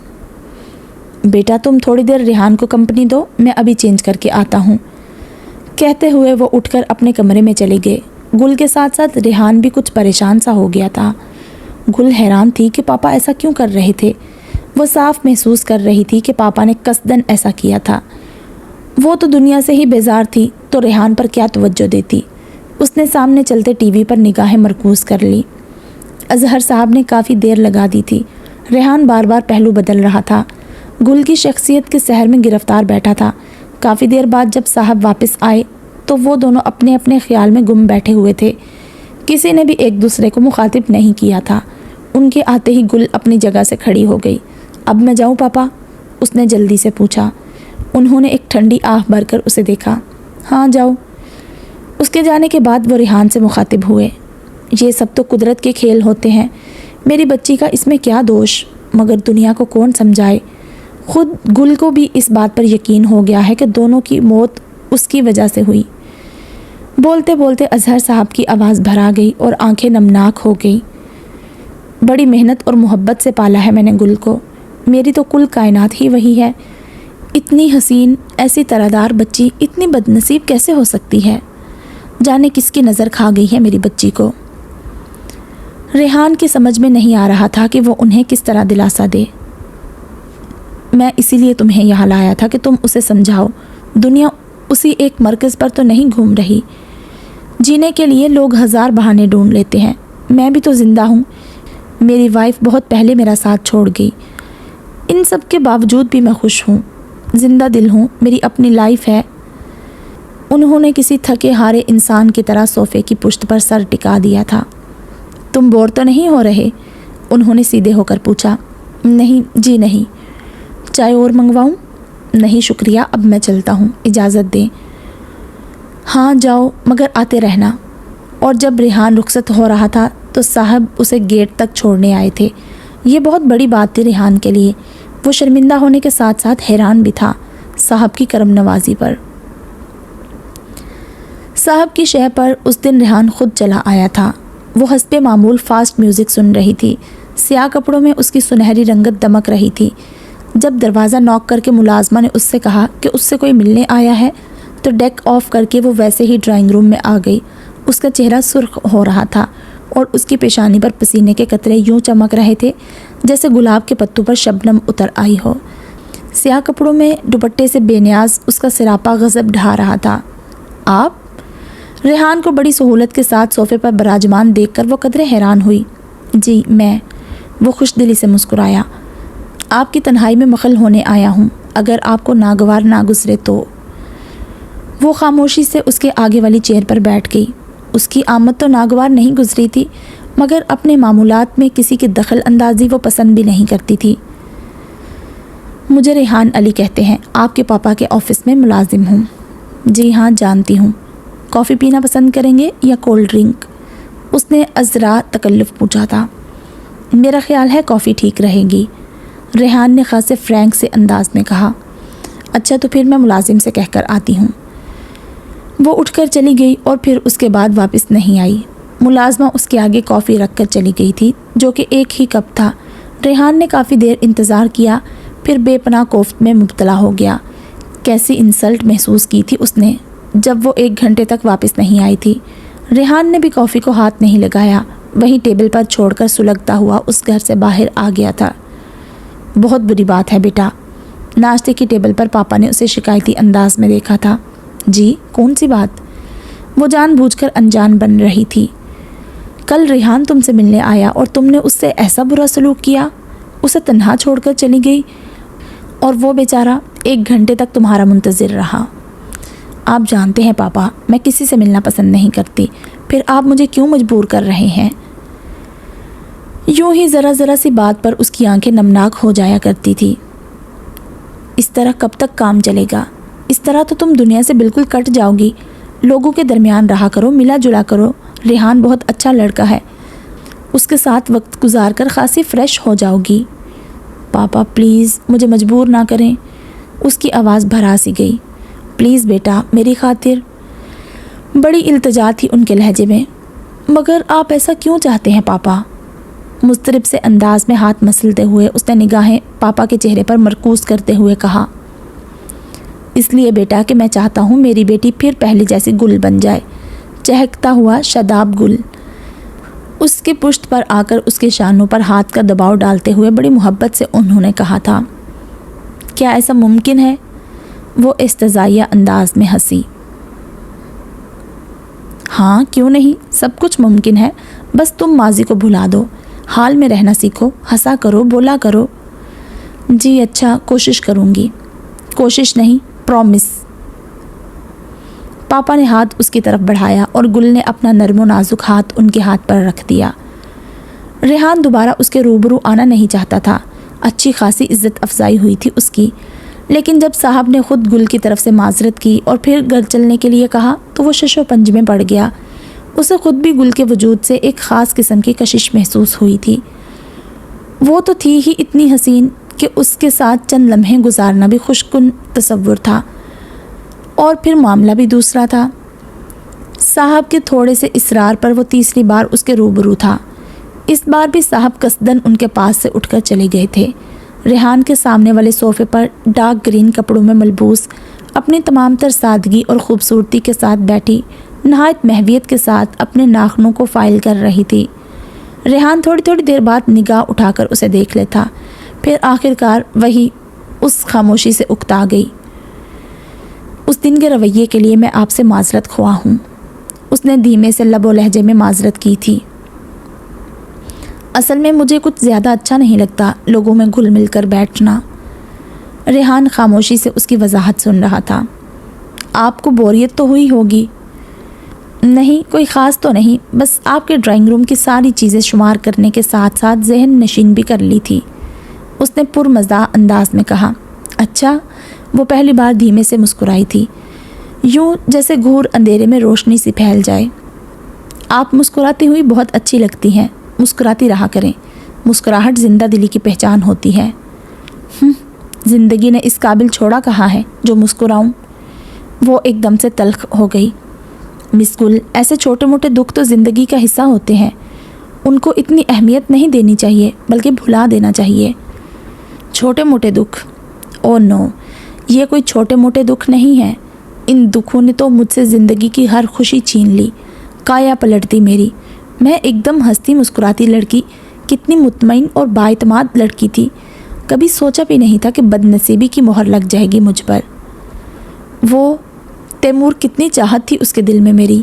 بیٹا تم تھوڑی دیر ریحان کو کمپنی دو، میں ابھی چینج کر کے آتا ہوں۔ کہتے ہوئے وہ اٹھ کر اپنے کمرے میں چلے گئے۔ گل کے ساتھ ساتھ ریحان بھی کچھ پریشان سا ہو گیا تھا۔ گل حیران تھی کہ پاپا ایسا کیوں کر رہے تھے۔ وہ صاف محسوس کر رہی تھی کہ پاپا نے قصداً ایسا کیا تھا۔ وہ تو دنیا سے ہی بیزار تھی تو ریحان پر کیا توجہ دیتی۔ اس نے سامنے چلتے ٹی وی پر نگاہیں مرکوز کر لی۔ اظہر صاحب نے کافی دیر لگا دی تھی۔ ریحان بار بار پہلو بدل رہا تھا، گل کی شخصیت کے سحر میں گرفتار بیٹھا تھا۔ کافی دیر بعد جب صاحب واپس آئے تو وہ دونوں اپنے اپنے خیال میں گم بیٹھے ہوئے تھے، کسی نے بھی ایک دوسرے کو مخاطب نہیں کیا تھا۔ ان کے آتے ہی گل اپنی جگہ سے کھڑی ہو گئی۔ اب میں جاؤں پاپا؟ اس نے جلدی سے پوچھا۔ انہوں نے ایک ٹھنڈی آہ بھر کر اسے دیکھا۔ ہاں جاؤ۔ اس کے جانے کے بعد وہ ریحان سے مخاطب ہوئے۔ یہ سب تو قدرت کے کھیل ہوتے ہیں، میری بچی کا اس میں کیا دوش، مگر دنیا کو کون سمجھائے۔ خود گل کو بھی اس بات پر یقین ہو گیا ہے کہ دونوں کی موت اس کی وجہ سے ہوئی۔ بولتے بولتے اظہر صاحب کی آواز بھرا گئی اور آنکھیں نمناک ہو گئی۔ بڑی محنت اور محبت سے پالا ہے میں نے گل کو، میری تو کل کائنات ہی وہی ہے۔ اتنی حسین، ایسی طرح بچی اتنی بد نصیب کیسے ہو سکتی ہے؟ جانے کس کی نظر کھا گئی ہے میری بچی کو۔ ریحان کی سمجھ میں نہیں آ رہا تھا کہ وہ انہیں کس طرح دلاسا دے۔ میں اسی لیے تمہیں یہاں لایا تھا کہ تم اسے سمجھاؤ، دنیا اسی ایک مرکز پر تو نہیں گھوم رہی۔ جینے کے لیے لوگ ہزار بہانے ڈھونڈ لیتے ہیں، میں بھی تو زندہ ہوں۔ میری وائف بہت پہلے میرا ساتھ چھوڑ گئی، ان سب کے باوجود بھی میں خوش ہوں، زندہ دل ہوں، میری اپنی لائف ہے۔ انہوں نے کسی تھکے ہارے انسان کی طرح صوفے کی پشت پر سر ٹکا دیا تھا۔ تم بور تو نہیں ہو رہے؟ انہوں نے سیدھے ہو کر پوچھا۔ نہیں جی نہیں۔ چائے اور منگواؤں؟ نہیں شکریہ، اب میں چلتا ہوں، اجازت دیں۔ ہاں جاؤ، مگر آتے رہنا۔ اور جب ریحان رخصت ہو رہا تھا تو صاحب اسے گیٹ تک چھوڑنے آئے تھے۔ یہ بہت بڑی بات تھی ریحان کے لیے۔ وہ شرمندہ ہونے کے ساتھ ساتھ حیران بھی تھا صاحب کی کرم نوازی پر۔ صاحب کی شے پر اس دن ریحان خود چلا آیا تھا۔ وہ حسب معمول فاسٹ میوزک سن رہی تھی، سیاہ کپڑوں میں اس کی سنہری رنگت دمک رہی تھی۔ جب دروازہ نوک کر کے ملازمہ نے اس سے کہا کہ اس سے کوئی ملنے آیا ہے تو ڈیک آف کر کے وہ ویسے ہی ڈرائنگ روم میں آ گئی۔ اس کا چہرہ سرخ ہو رہا تھا اور اس کی پیشانی پر پسینے کے قطرے یوں چمک رہے تھے جیسے گلاب کے پتوں پر شبنم اتر آئی ہو۔ سیاہ کپڑوں میں دوپٹے سے بے نیاز اس کا سراپا غضب ڈھا رہا تھا۔ آپ؟ ریحان کو بڑی سہولت کے ساتھ صوفے پر براجمان دیکھ کر وہ قدرے حیران ہوئی۔ جی میں، وہ خوش دلی سے مسکرایا۔ آپ کی تنہائی میں مخل ہونے آیا ہوں، اگر آپ کو ناگوار نہ گزرے تو۔ وہ خاموشی سے اس کے آگے والی چیئر پر بیٹھ گئی۔ اس کی آمد تو ناگوار نہیں گزری تھی، مگر اپنے معمولات میں کسی کی دخل اندازی وہ پسند بھی نہیں کرتی تھی۔ مجھے ریحان علی کہتے ہیں، آپ کے پاپا کے آفس میں ملازم ہوں۔ جی ہاں جانتی ہوں۔ کافی پینا پسند کریں گے یا کولڈ ڈرنک؟ اس نے ازرا تکلف پوچھا تھا۔ میرا خیال ہے کافی ٹھیک رہے گی، ریحان نے خاصے فرینک سے انداز میں کہا۔ اچھا تو پھر میں ملازم سے کہہ کر آتی ہوں۔ وہ اٹھ کر چلی گئی اور پھر اس کے بعد واپس نہیں آئی۔ ملازمہ اس کے آگے کافی رکھ کر چلی گئی تھی جو کہ ایک ہی کپ تھا۔ ریحان نے کافی دیر انتظار کیا، پھر بے پناہ کوفت میں مبتلا ہو گیا۔ کیسی انسلٹ محسوس کی تھی اس نے جب وہ 1 گھنٹے تک واپس نہیں آئی تھی۔ ریحان نے بھی کافی کو ہاتھ نہیں لگایا، وہیں ٹیبل پر چھوڑ کر سلگتا ہوا اس گھر سے باہر آ گیا تھا۔ بہت بری بات ہے بیٹا۔ ناشتے کی ٹیبل پر پاپا نے اسے شکایتی انداز میں دیکھا تھا۔ جی کون سی بات؟ وہ جان بوجھ کر انجان بن رہی تھی۔ کل ریحان تم سے ملنے آیا اور تم نے اس سے ایسا برا سلوک کیا، اسے تنہا چھوڑ کر چلی گئی، اور وہ بیچارہ 1 گھنٹے تک تمہارا منتظر رہا۔ آپ جانتے ہیں پاپا، میں کسی سے ملنا پسند نہیں کرتی، پھر آپ مجھے کیوں مجبور کر رہے ہیں؟ یوں ہی ذرا ذرا سی بات پر اس کی آنکھیں نمناک ہو جایا کرتی تھی۔ اس طرح کب تک کام چلے گا؟ اس طرح تو تم دنیا سے بالکل کٹ جاؤ گی۔ لوگوں کے درمیان رہا کرو، ملا جلا کرو۔ ریحان بہت اچھا لڑکا ہے، اس کے ساتھ وقت گزار کر خاصی فریش ہو جاؤ گی۔ پاپا پلیز مجھے مجبور نہ کریں۔ اس کی آواز بھرا سی گئی۔ پلیز بیٹا میری خاطر۔ بڑی التجا تھی ان کے لہجے میں۔ مگر آپ ایسا کیوں چاہتے ہیں پاپا؟ مضطرب سے انداز میں ہاتھ مسلتے ہوئے اس نے نگاہیں پاپا کے چہرے پر مرکوز کرتے ہوئے کہا۔ اس لیے بیٹا کہ میں چاہتا ہوں میری بیٹی پھر پہلے جیسی گل بن جائے، چہکتا ہوا شاداب گل۔ اس کے پشت پر آ کر اس کے شانوں پر ہاتھ کا دباؤ ڈالتے ہوئے بڑی محبت سے انہوں نے کہا تھا۔ کیا ایسا ممکن ہے؟ وہ استزائیہ انداز میں ہنسی۔ ہاں کیوں نہیں، سب کچھ ممکن ہے، بس تم ماضی کو بھلا دو، حال میں رہنا سیکھو، ہنسا کرو، بولا کرو۔ جی اچھا کوشش کروں گی۔ کوشش نہیں، پرومس۔ پاپا نے ہاتھ اس کی طرف بڑھایا اور گل نے اپنا نرم و نازک ہاتھ ان کے ہاتھ پر رکھ دیا۔ ریحان دوبارہ اس کے روبرو آنا نہیں چاہتا تھا، اچھی خاصی عزت افزائی ہوئی تھی اس کی، لیکن جب صاحب نے خود گل کی طرف سے معذرت کی اور پھر گھر چلنے کے لیے کہا تو وہ شش و پنج میں پڑ گیا۔ اسے خود بھی گل کے وجود سے ایک خاص قسم کی کشش محسوس ہوئی تھی۔ وہ تو تھی ہی اتنی حسین کہ اس کے ساتھ چند لمحے گزارنا بھی خوش کن تصور تھا، اور پھر معاملہ بھی دوسرا تھا۔ صاحب کے تھوڑے سے اصرار پر وہ تیسری بار اس کے روبرو تھا۔ اس بار بھی صاحب قصدن ان کے پاس سے اٹھ کر چلے گئے تھے۔ ریحان کے سامنے والے صوفے پر ڈارک گرین کپڑوں میں ملبوس اپنی تمام تر سادگی اور خوبصورتی کے ساتھ بیٹھی نہایت محویت کے ساتھ اپنے ناخنوں کو فائل کر رہی تھی۔ ریحان تھوڑی تھوڑی دیر بعد نگاہ اٹھا کر اسے دیکھ لیتا، پھر آخرکار وہی اس خاموشی سے اکتا گئی۔ اس دن کے رویے کے لیے میں آپ سے معذرت خواہ ہوں، اس نے دھیمے سے لب و لہجے میں معذرت کی تھی۔ اصل میں مجھے کچھ زیادہ اچھا نہیں لگتا لوگوں میں گھل مل کر بیٹھنا۔ ریحان خاموشی سے اس کی وضاحت سن رہا تھا۔ آپ کو بوریت تو ہوئی ہوگی؟ نہیں، کوئی خاص تو نہیں، بس آپ کے ڈرائنگ روم کی ساری چیزیں شمار کرنے کے ساتھ ساتھ ذہن نشین بھی کر لی تھی، اس نے پرمزاح انداز میں کہا۔ اچھا، وہ پہلی بار دھیمے سے مسکرائی تھی، یوں جیسے گھور اندھیرے میں روشنی سی پھیل جائے۔ آپ مسکراتی ہوئی بہت اچھی لگتی ہیں، مسکراتی رہا کریں، مسکراہٹ زندہ دلی کی پہچان ہوتی ہے۔ زندگی نے اس قابل چھوڑا کہا ہے جو مسکراؤں۔ وہ ایک دم سے تلخ ہو گئی۔ مس گل، ایسے چھوٹے موٹے دکھ تو زندگی کا حصہ ہوتے ہیں، ان کو اتنی اہمیت نہیں دینی چاہیے بلکہ بھلا دینا چاہیے۔ چھوٹے موٹے دکھ؟ او نو، یہ کوئی چھوٹے موٹے دکھ نہیں ہیں۔ ان دکھوں نے تو مجھ سے زندگی کی ہر خوشی چھین لی، کایا پلٹ دی میری۔ میں ایک دم ہنستی مسکراتی لڑکی، کتنی مطمئن اور بااعتماد لڑکی تھی، کبھی سوچا بھی نہیں تھا کہ بد نصیبی کی مہر لگ جائے گی مجھ پر۔ وہ تیمور کتنی چاہت تھی اس کے دل میں میری،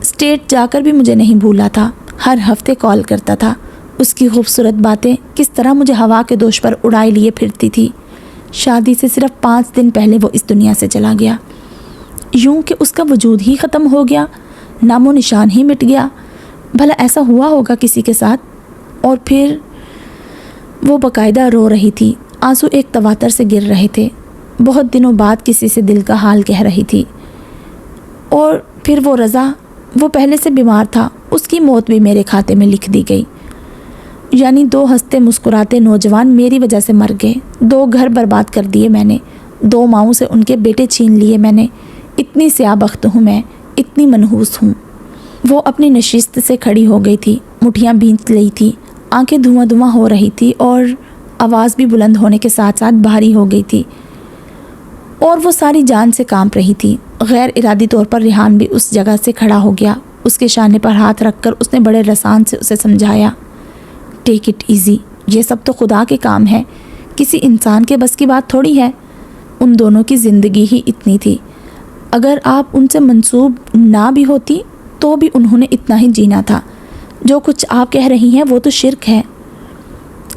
اسٹیٹ جا کر بھی مجھے نہیں بھولا تھا، ہر ہفتے کال کرتا تھا۔ اس کی خوبصورت باتیں کس طرح مجھے ہوا کے دوش پر اڑائے لیے پھرتی تھی۔ شادی سے صرف 5 دن پہلے وہ اس دنیا سے چلا گیا، یوں کہ اس کا وجود ہی ختم ہو گیا، نام و نشان ہی مٹ گیا۔ بھلا ایسا ہوا ہوگا کسی کے ساتھ؟ اور پھر وہ باقاعدہ رو رہی تھی، آنسو ایک تواتر سے گر رہے تھے، بہت دنوں بعد کسی سے دل کا حال کہہ رہی تھی۔ اور پھر وہ رضا، وہ پہلے سے بیمار تھا، اس کی موت بھی میرے کھاتے میں لکھ دی گئی۔ یعنی 2 ہنستے مسکراتے نوجوان میری وجہ سے مر گئے، 2 گھر برباد کر دیے میں نے، 2 ماؤں سے ان کے بیٹے چھین لیے میں نے۔ اتنی سیاہ بخت ہوں میں، اتنی منحوس ہوں۔ وہ اپنی نشست سے کھڑی ہو گئی تھی، مٹھیاں بھینچ لی تھی، آنکھیں دھواں دھواں ہو رہی تھی اور آواز بھی بلند ہونے کے ساتھ ساتھ بھاری ہو گئی تھی، اور وہ ساری جان سے کانپ رہی تھی۔ غیر ارادی طور پر ریحان بھی اس جگہ سے کھڑا ہو گیا، اس کے شانے پر ہاتھ رکھ کر اس نے بڑے رسان سے اسے سمجھایا، ٹیک اٹ ایزی، یہ سب تو خدا کے کام ہے، کسی انسان کے بس کی بات تھوڑی ہے۔ ان دونوں کی زندگی ہی اتنی تھی، اگر آپ ان سے منسوب نہ بھی ہوتی تو بھی انہوں نے اتنا ہی جینا تھا۔ جو کچھ آپ کہہ رہی ہیں وہ تو شرک ہے۔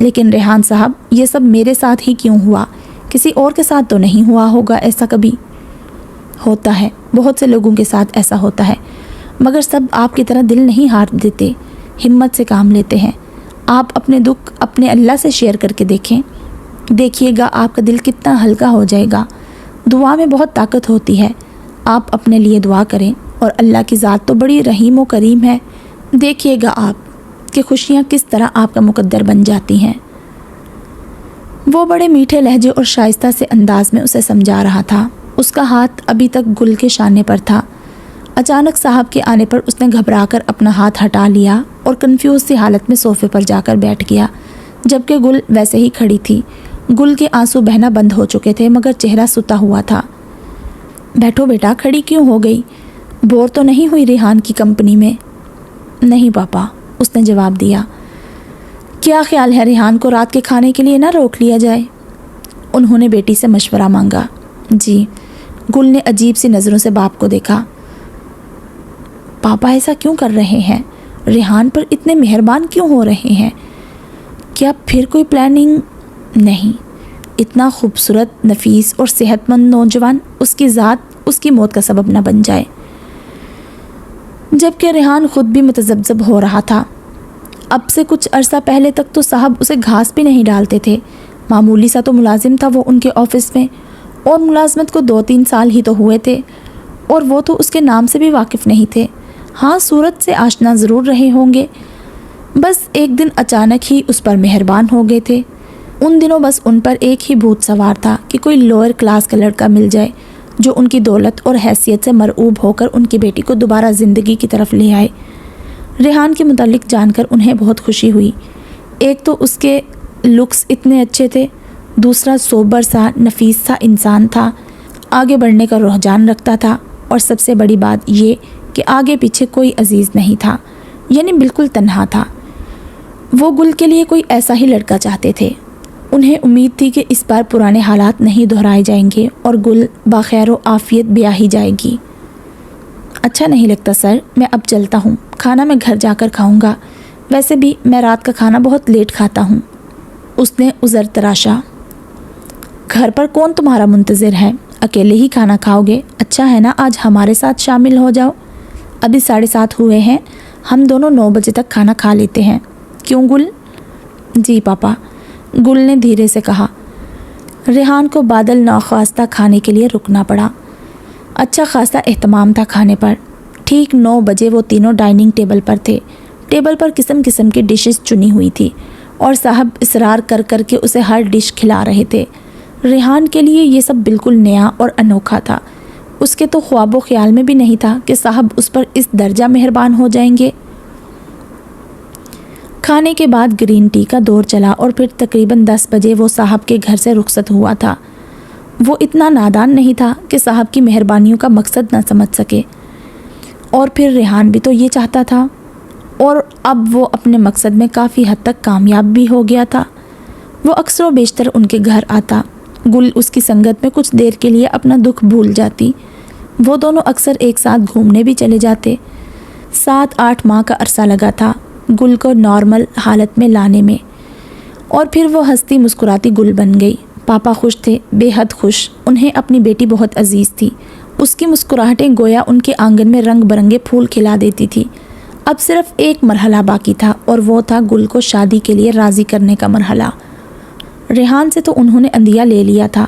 لیکن ریحان صاحب، یہ سب میرے ساتھ ہی کیوں ہوا؟ کسی اور کے ساتھ تو نہیں ہوا ہوگا ایسا کبھی؟ ہوتا ہے، بہت سے لوگوں کے ساتھ ایسا ہوتا ہے، مگر سب آپ کی طرح دل نہیں ہار دیتے، ہمت سے کام لیتے ہیں۔ آپ اپنے دکھ اپنے اللہ سے شیئر کر کے دیکھیں، دیکھیے گا آپ کا دل کتنا ہلکا ہو جائے گا۔ دعا میں بہت طاقت ہوتی ہے، آپ اپنے لیے دعا کریں، اور اللہ کی ذات تو بڑی رحیم و کریم ہے، دیکھیے گا آپ کہ خوشیاں کس طرح آپ کا مقدر بن جاتی ہیں۔ وہ بڑے میٹھے لہجے اور شائستہ سے انداز میں اسے سمجھا رہا تھا، اس کا ہاتھ ابھی تک گل کے شانے پر تھا۔ اچانک صاحب کے آنے پر اس نے گھبرا کر اپنا ہاتھ ہٹا لیا اور کنفیوز سی حالت میں صوفے پر جا کر بیٹھ گیا، جبکہ گل ویسے ہی کھڑی تھی۔ گل کے آنسو بہنا بند ہو چکے تھے مگر چہرہ ستا ہوا تھا۔ بیٹھو بیٹا، کھڑی کیوں ہو گئی؟ بور تو نہیں ہوئی ریحان کی کمپنی میں؟ نہیں پاپا، اس نے جواب دیا۔ کیا خیال ہے ریحان کو رات کے کھانے کے لیے نہ روک لیا جائے؟ انہوں نے بیٹی سے مشورہ مانگا۔ جی۔ گل نے عجیب سی نظروں سے باپ کو دیکھا۔ پاپا ایسا کیوں کر رہے ہیں؟ ریحان پر اتنے مہربان کیوں ہو رہے ہیں؟ کیا پھر کوئی پلاننگ؟ نہیں، اتنا خوبصورت، نفیس اور صحت مند نوجوان، اس کی ذات اس کی موت کا سبب نہ بن جائے۔ جبکہ ریحان خود بھی متذبذب ہو رہا تھا۔ اب سے کچھ عرصہ پہلے تک تو صاحب اسے گھاس بھی نہیں ڈالتے تھے، معمولی سا تو ملازم تھا وہ ان کے آفس میں، اور ملازمت کو 2-3 سال ہی تو ہوئے تھے، اور وہ تو اس کے نام سے بھی واقف نہیں تھے۔ ہاں، صورت سے آشنا ضرور رہے ہوں گے، بس ایک دن اچانک ہی اس پر مہربان ہو گئے تھے۔ ان دنوں بس ان پر ایک ہی بھوت سوار تھا کہ کوئی لوئر کلاس کا لڑکا مل جائے، جو ان کی دولت اور حیثیت سے مرعوب ہو کر ان کی بیٹی کو دوبارہ زندگی کی طرف لے آئے۔ ریحان کے متعلق جان کر انہیں بہت خوشی ہوئی۔ ایک تو اس کے لکس اتنے اچھے تھے، دوسرا سوبر سا نفیس سا انسان تھا، آگے بڑھنے کا رجحان رکھتا تھا، اور سب سے بڑی بات یہ کہ آگے پیچھے کوئی عزیز نہیں تھا، یعنی بالکل تنہا تھا۔ وہ گل کے لیے کوئی ایسا ہی لڑکا چاہتے تھے۔ انہیں امید تھی کہ اس بار پرانے حالات نہیں دہرائے جائیں گے اور گل بخیر و عافیت بیاہی جائے گی۔ اچھا نہیں لگتا سر، میں اب چلتا ہوں، کھانا میں گھر جا کر کھاؤں گا، ویسے بھی میں رات کا کھانا بہت لیٹ کھاتا ہوں۔ اس نے عذر تراشا۔ گھر پر کون تمہارا منتظر ہے؟ اکیلے ہی کھانا کھاؤ گے؟ اچھا ہے نا آج ہمارے ساتھ شامل ہو جاؤ۔ ابھی 7:30 ہوئے ہیں، ہم دونوں 9 بجے تک کھانا کھا لیتے ہیں، کیوں گل؟ جی پاپا، گل نے دھیرے سے کہا۔ ریحان کو بادل ناخواستہ کھانے کے لیے رکنا پڑا۔ اچھا خاصا اہتمام تھا کھانے پر۔ ٹھیک 9 بجے وہ تینوں ڈائننگ ٹیبل پر تھے۔ ٹیبل پر قسم قسم کی ڈشز چنی ہوئی تھی اور صاحب اصرار کر کر کے اسے ہر ڈش کھلا رہے تھے۔ ریحان کے لیے یہ سب بالکل نیا اور انوکھا تھا۔ اس کے تو خواب و خیال میں بھی نہیں تھا کہ صاحب اس پر اس درجہ مہربان ہو جائیں گے۔ کھانے کے بعد گرین ٹی کا دور چلا اور پھر تقریباً 10 بجے وہ صاحب کے گھر سے رخصت ہوا تھا۔ وہ اتنا نادان نہیں تھا کہ صاحب کی مہربانیوں کا مقصد نہ سمجھ سکے، اور پھر ریحان بھی تو یہ چاہتا تھا، اور اب وہ اپنے مقصد میں کافی حد تک کامیاب بھی ہو گیا تھا۔ وہ اکثر و بیشتر ان کے گھر آتا، گل اس کی سنگت میں کچھ دیر کے لیے اپنا دکھ بھول جاتی۔ وہ دونوں اکثر ایک ساتھ گھومنے بھی چلے جاتے۔ 7-8 ماہ کا عرصہ لگا تھا گل کو نارمل حالت میں لانے میں، اور پھر وہ ہنستی مسکراتی گل بن گئی۔ پاپا خوش تھے، بے حد خوش۔ انہیں اپنی بیٹی بہت عزیز تھی۔ اس کی مسکراہٹیں گویا ان کے آنگن میں رنگ برنگے پھول کھلا دیتی تھی۔ اب صرف ایک مرحلہ باقی تھا، اور وہ تھا گل کو شادی کے لیے راضی کرنے کا مرحلہ۔ ریحان سے تو انہوں نے اندیہ لے لیا تھا۔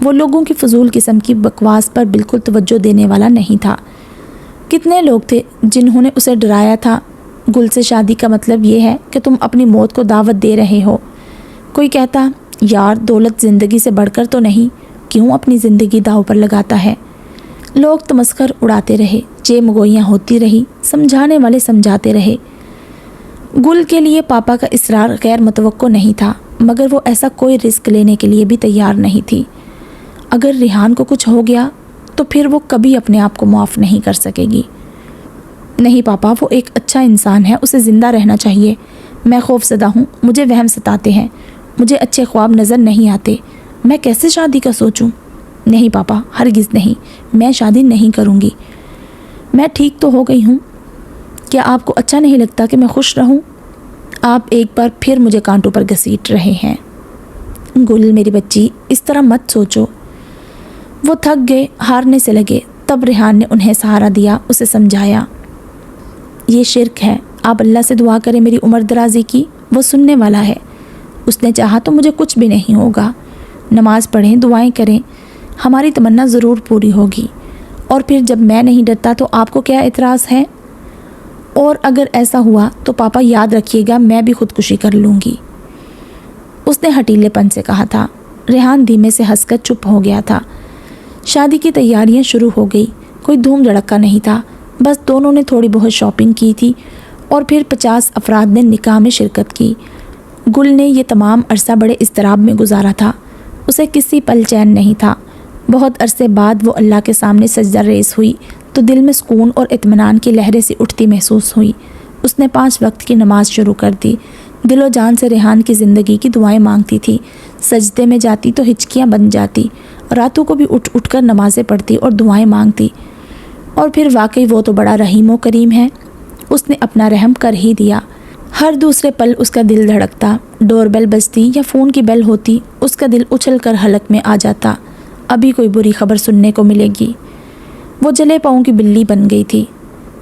وہ لوگوں کی فضول قسم کی بکواس پر بالکل توجہ دینے والا نہیں تھا۔ کتنے لوگ تھے جنہوں نے اسے ڈرایا تھا، گل سے شادی کا مطلب یہ ہے کہ تم اپنی موت کو دعوت دے رہے ہو۔ کوئی کہتا، یار دولت زندگی سے بڑھ کر تو نہیں، کیوں اپنی زندگی داؤ پر لگاتا ہے؟ لوگ تمسخر اڑاتے رہے، چیم گوئیاں ہوتی رہی، سمجھانے والے سمجھاتے رہے۔ گل کے لیے پاپا کا اصرار غیر متوقع نہیں تھا، مگر وہ ایسا کوئی رسک لینے کے لیے بھی تیار نہیں تھی۔ اگر ریحان کو کچھ ہو گیا تو پھر وہ کبھی اپنے آپ کو معاف نہیں کر سکے گی۔ نہیں پاپا، وہ ایک اچھا انسان ہے، اسے زندہ رہنا چاہیے۔ میں خوف زدہ ہوں، مجھے وہم ستاتے ہیں، مجھے اچھے خواب نظر نہیں آتے، میں کیسے شادی کا سوچوں؟ نہیں پاپا، ہرگز نہیں، میں شادی نہیں کروں گی۔ میں ٹھیک تو ہو گئی ہوں، کیا آپ کو اچھا نہیں لگتا کہ میں خوش رہوں؟ آپ ایک بار پھر مجھے کانٹوں پر گھسیٹ رہے ہیں۔ گل میری بچی، اس طرح مت سوچو۔ وہ تھک گئے، ہارنے سے لگے۔ تب ریحان نے انہیں سہارا دیا، اسے سمجھایا، یہ شرک ہے، آپ اللہ سے دعا کریں میری عمر درازی کی، وہ سننے والا ہے۔ اس نے چاہا تو مجھے کچھ بھی نہیں ہوگا۔ نماز پڑھیں، دعائیں کریں، ہماری تمنا ضرور پوری ہوگی۔ اور پھر جب میں نہیں ڈرتا تو آپ کو کیا اعتراض ہے؟ اور اگر ایسا ہوا تو پاپا یاد رکھیے گا، میں بھی خودکشی کر لوں گی، اس نے ہٹیلے پن سے کہا تھا۔ ریحان دھیمے سے ہنس کر چپ ہو گیا تھا۔ شادی کی تیاریاں شروع ہو گئی۔ کوئی دھوم دھڑکا نہیں تھا، بس دونوں نے تھوڑی بہت شاپنگ کی تھی، اور پھر 50 افراد نے نکاح میں شرکت کی۔ گل نے یہ تمام عرصہ بڑے اضطراب میں گزارا تھا، اسے کسی پل چین نہیں تھا۔ بہت عرصے بعد وہ اللہ کے سامنے سجدہ ریز ہوئی تو دل میں سکون اور اطمینان کی لہریں سی اٹھتی محسوس ہوئی۔ اس نے 5 وقت کی نماز شروع کر دی۔ دل و جان سے ریحان کی زندگی کی دعائیں مانگتی تھی۔ سجدے میں جاتی تو ہچکیاں بن جاتی، راتوں کو بھی اٹھ اٹھ کر نمازیں پڑھتی اور دعائیں مانگتی۔ اور پھر واقعی وہ تو بڑا رحیم و کریم ہے، اس نے اپنا رحم کر ہی دیا۔ ہر دوسرے پل اس کا دل دھڑکتا، ڈور بیل بجتی یا فون کی بیل ہوتی، اس کا دل اچھل کر حلق میں آ جاتا، ابھی کوئی بری خبر سننے کو ملے گی۔ وہ جلے پاؤں کی بلی بن گئی تھی۔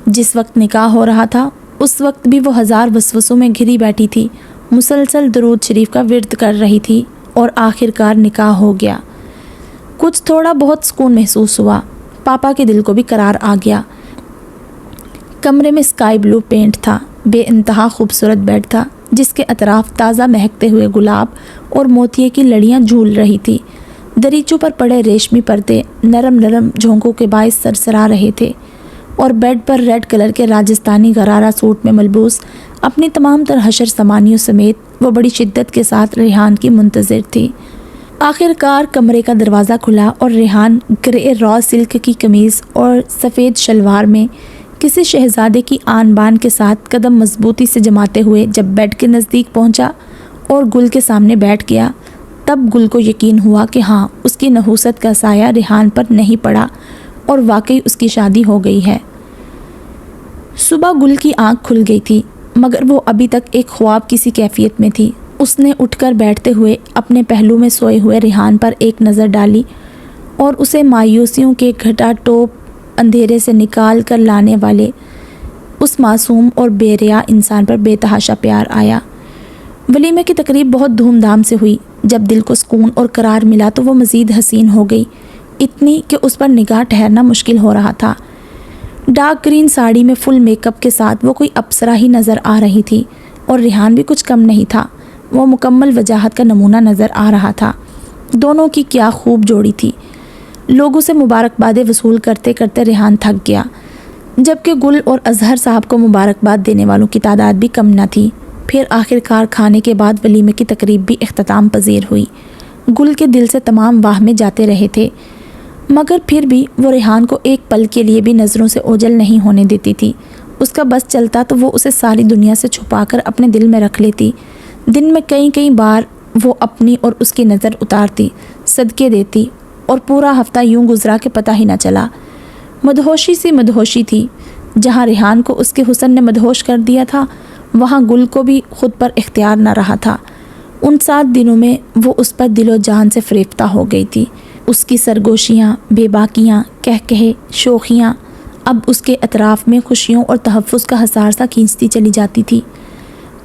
جس وقت نکاح ہو رہا تھا اس وقت بھی وہ 1000 وسوسوں میں گھری بیٹھی تھی، مسلسل درود شریف کا ورد کر رہی تھی، اور آخر کار نکاح ہو گیا۔ کچھ تھوڑا بہت سکون محسوس ہوا، پاپا کے دل کو بھی قرار آ گیا۔ کمرے میں اسکائی بلو پینٹ تھا، بے انتہا خوبصورت بیڈ تھا جس کے اطراف تازہ مہکتے ہوئے گلاب اور موتیے کی لڑیاں جھول رہی تھی۔ دریچوں پر پڑے ریشمی پردے نرم نرم جھونکوں کے باعث سرسرا رہے تھے اور بیڈ پر ریڈ کلر کے راجستانی غرارہ سوٹ میں ملبوس اپنی تمام تر حشر سامانیوں سمیت وہ بڑی شدت کے ساتھ ریحان کی منتظر تھی۔ آخر کار کمرے کا دروازہ کھلا اور ریحان گرے را سلک کی قمیض اور سفید شلوار میں کسی شہزادے کی آن بان کے ساتھ قدم مضبوطی سے جماتے ہوئے جب بیڈ کے نزدیک پہنچا اور گل کے سامنے بیٹھ گیا، تب گل کو یقین ہوا کہ ہاں، اس کی نحوست کا سایہ ریحان پر نہیں پڑا اور واقعی اس کی شادی ہو گئی ہے۔ صبح گل کی آنکھ کھل گئی تھی، مگر وہ ابھی تک ایک خواب کی سی کیفیت میں تھی۔ اس نے اٹھ کر بیٹھتے ہوئے اپنے پہلو میں سوئے ہوئے ریحان پر ایک نظر ڈالی اور اسے مایوسیوں کے گھٹا ٹوپ اندھیرے سے نکال کر لانے والے اس معصوم اور بے ریا انسان پر بے تحاشا پیار آیا۔ ولیمے کی تقریب بہت دھوم دھام سے ہوئی۔ جب دل کو سکون اور قرار ملا تو وہ مزید حسین ہو گئی، اتنی کہ اس پر نگاہ ٹھہرنا مشکل ہو رہا تھا۔ ڈارک گرین ساڑی میں فل میک اپ کے ساتھ وہ کوئی اپسرا ہی نظر آ رہی تھی اور ریحان بھی کچھ کم نہیں تھا، وہ مکمل وجاہت کا نمونہ نظر آ رہا تھا۔ دونوں کی کیا خوب جوڑی تھی۔ لوگوں سے مبارکبادیں وصول کرتے کرتے ریحان تھک گیا، جبکہ گل اور اظہر صاحب کو مبارکباد دینے والوں کی تعداد بھی کم نہ تھی۔ پھر آخر کار کھانے کے بعد ولیمے کی تقریب بھی اختتام پذیر ہوئی۔ گل کے دل سے تمام واہمے جاتے رہے تھے، مگر پھر بھی وہ ریحان کو ایک پل کے لیے بھی نظروں سے اوجھل نہیں ہونے دیتی تھی۔ اس کا بس چلتا تو وہ اسے ساری دنیا سے چھپا کر اپنے دل میں رکھ لیتی۔ دن میں کئی بار وہ اپنی اور اس کی نظر اتارتی، صدقے دیتی، اور پورا ہفتہ یوں گزرا کہ پتہ ہی نہ چلا۔ مدہوشی سی مدہوشی تھی۔ جہاں ریحان کو اس کے حسن نے مدہوش کر دیا تھا، وہاں گل کو بھی خود پر اختیار نہ رہا تھا۔ ان 7 دنوں میں وہ اس پر دل و جان سے فریفتہ ہو گئی تھی۔ اس کی سرگوشیاں، بے باکیاں، کہکہے، شوخیاں اب اس کے اطراف میں خوشیوں اور تحفظ کا حصار سا کھینچتی چلی جاتی تھی۔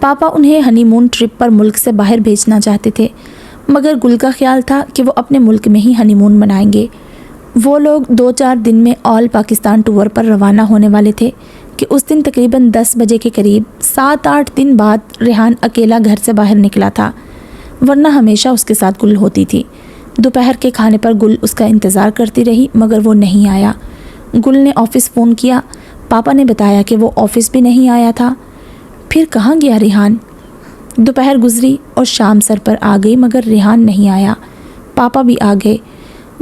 پاپا انہیں ہنی مون ٹرپ پر ملک سے باہر بھیجنا چاہتے تھے، مگر گل کا خیال تھا کہ وہ اپنے ملک میں ہی ہنی مون منائیں گے۔ وہ لوگ 2-4 دن میں آل پاکستان ٹور پر روانہ ہونے والے تھے کہ اس دن تقریباً 10 بجے کے قریب 7-8 دن بعد ریحان اکیلا گھر سے باہر نکلا تھا، ورنہ ہمیشہ اس کے ساتھ گل ہوتی تھی۔ دوپہر کے کھانے پر گل اس کا انتظار کرتی رہی، مگر وہ نہیں آیا۔ گل نے آفس فون کیا، پاپا نے بتایا کہ وہ آفس بھی نہیں آیا تھا۔ پھر کہاں گیا ریحان؟ دوپہر گزری اور شام سر پر آ گئی، مگر ریحان نہیں آیا۔ پاپا بھی آ گئے۔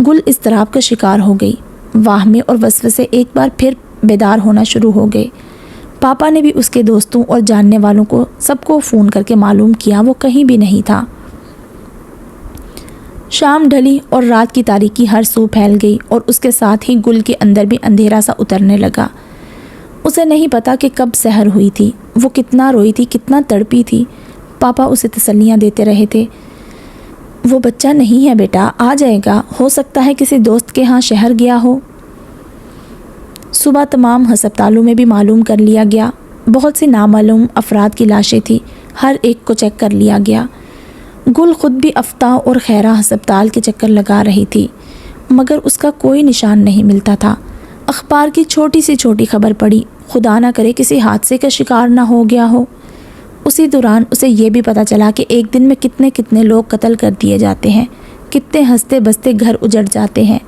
گل اضطراب کا شکار ہو گئی۔ واہمے اور وسوسے ایک بار پھر بیدار ہونا شروع ہو گئے۔ پاپا نے بھی اس کے دوستوں اور جاننے والوں کو سب کو فون کر کے معلوم کیا، وہ کہیں بھی نہیں تھا۔ شام ڈھلی اور رات کی تاریکی ہر سو پھیل گئی اور اس کے ساتھ ہی گل کے اندر بھی اندھیرا سا اترنے لگا۔ اسے نہیں پتا کہ کب سحر ہوئی تھی، وہ کتنا روئی تھی، کتنا تڑپی تھی۔ پاپا اسے تسلیاں دیتے رہے تھے، وہ بچہ نہیں ہے بیٹا، آ جائے گا، ہو سکتا ہے کسی دوست کے ہاں شہر گیا ہو۔ صبح تمام ہسپتالوں میں بھی معلوم کر لیا گیا، بہت سی نامعلوم افراد کی لاشیں تھیں، ہر ایک کو چیک کر لیا گیا۔ گل خود بھی افتا اور خیرہ ہسپتال کے چکر لگا رہی تھی، مگر اس کا کوئی نشان نہیں ملتا تھا۔ اخبار کی چھوٹی سی چھوٹی خبر پڑی، خدا نہ کرے کسی حادثے کا شکار نہ ہو گیا ہو۔ اسی دوران اسے یہ بھی پتہ چلا کہ ایک دن میں کتنے لوگ قتل کر دیے جاتے ہیں، کتنے ہنستے بستے گھر اجڑ جاتے ہیں،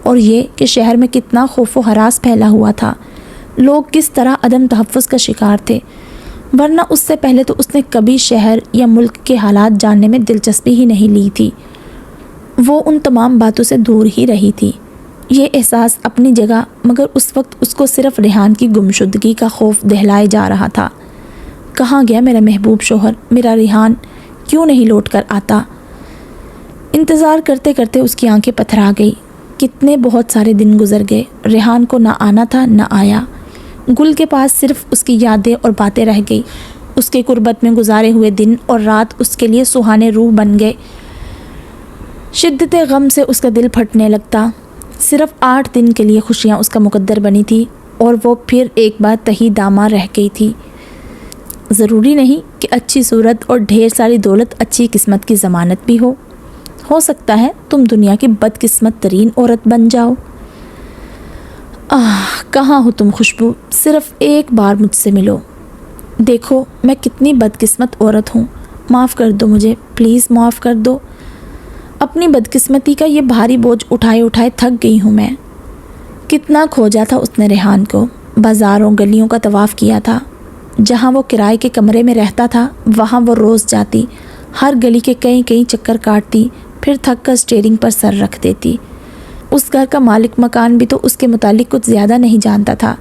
اور یہ کہ شہر میں کتنا خوف و ہراس پھیلا ہوا تھا، لوگ کس طرح عدم تحفظ کا شکار تھے، ورنہ اس سے پہلے تو اس نے کبھی شہر یا ملک کے حالات جاننے میں دلچسپی ہی نہیں لی تھی۔ وہ ان تمام باتوں سے دور ہی رہی تھی۔ یہ احساس اپنی جگہ، مگر اس وقت اس کو صرف ریحان کی گمشدگی کا خوف دہلائے جا رہا تھا۔ کہاں گیا میرا محبوب شوہر، میرا ریحان کیوں نہیں لوٹ کر آتا؟ انتظار کرتے کرتے اس کی آنکھیں پتھرا گئی۔ کتنے بہت سارے دن گزر گئے، ریحان کو نہ آنا تھا نہ آیا۔ گل کے پاس صرف اس کی یادیں اور باتیں رہ گئی۔ اس کے قربت میں گزارے ہوئے دن اور رات اس کے لیے سہانے روح بن گئے۔ شدت غم سے اس کا دل پھٹنے لگتا۔ صرف 8 دن کے لیے خوشیاں اس کا مقدر بنی تھی اور وہ پھر ایک بار تہی داماں رہ گئی تھی۔ ضروری نہیں کہ اچھی صورت اور ڈھیر ساری دولت اچھی قسمت کی ضمانت بھی ہو سکتا ہے تم دنیا کی بدقسمت ترین عورت بن جاؤ۔ کہاں ہو تم خوشبو، صرف ایک بار مجھ سے ملو۔ دیکھو میں کتنی بدقسمت عورت ہوں، معاف کر دو مجھے، پلیز معاف کر دو۔ اپنی بدقسمتی کا یہ بھاری بوجھ اٹھائے اٹھائے تھک گئی ہوں میں۔ کتنا کھوجا تھا اس نے ریحان کو، بازاروں گلیوں کا طواف کیا تھا۔ جہاں وہ کرائے کے کمرے میں رہتا تھا وہاں وہ روز جاتی، ہر گلی کے کئی چکر کاٹتی، پھر تھک کر اسٹیئرنگ پر سر رکھ دیتی۔ اس گھر کا مالک مکان بھی تو اس کے متعلق کچھ زیادہ نہیں جانتا تھا،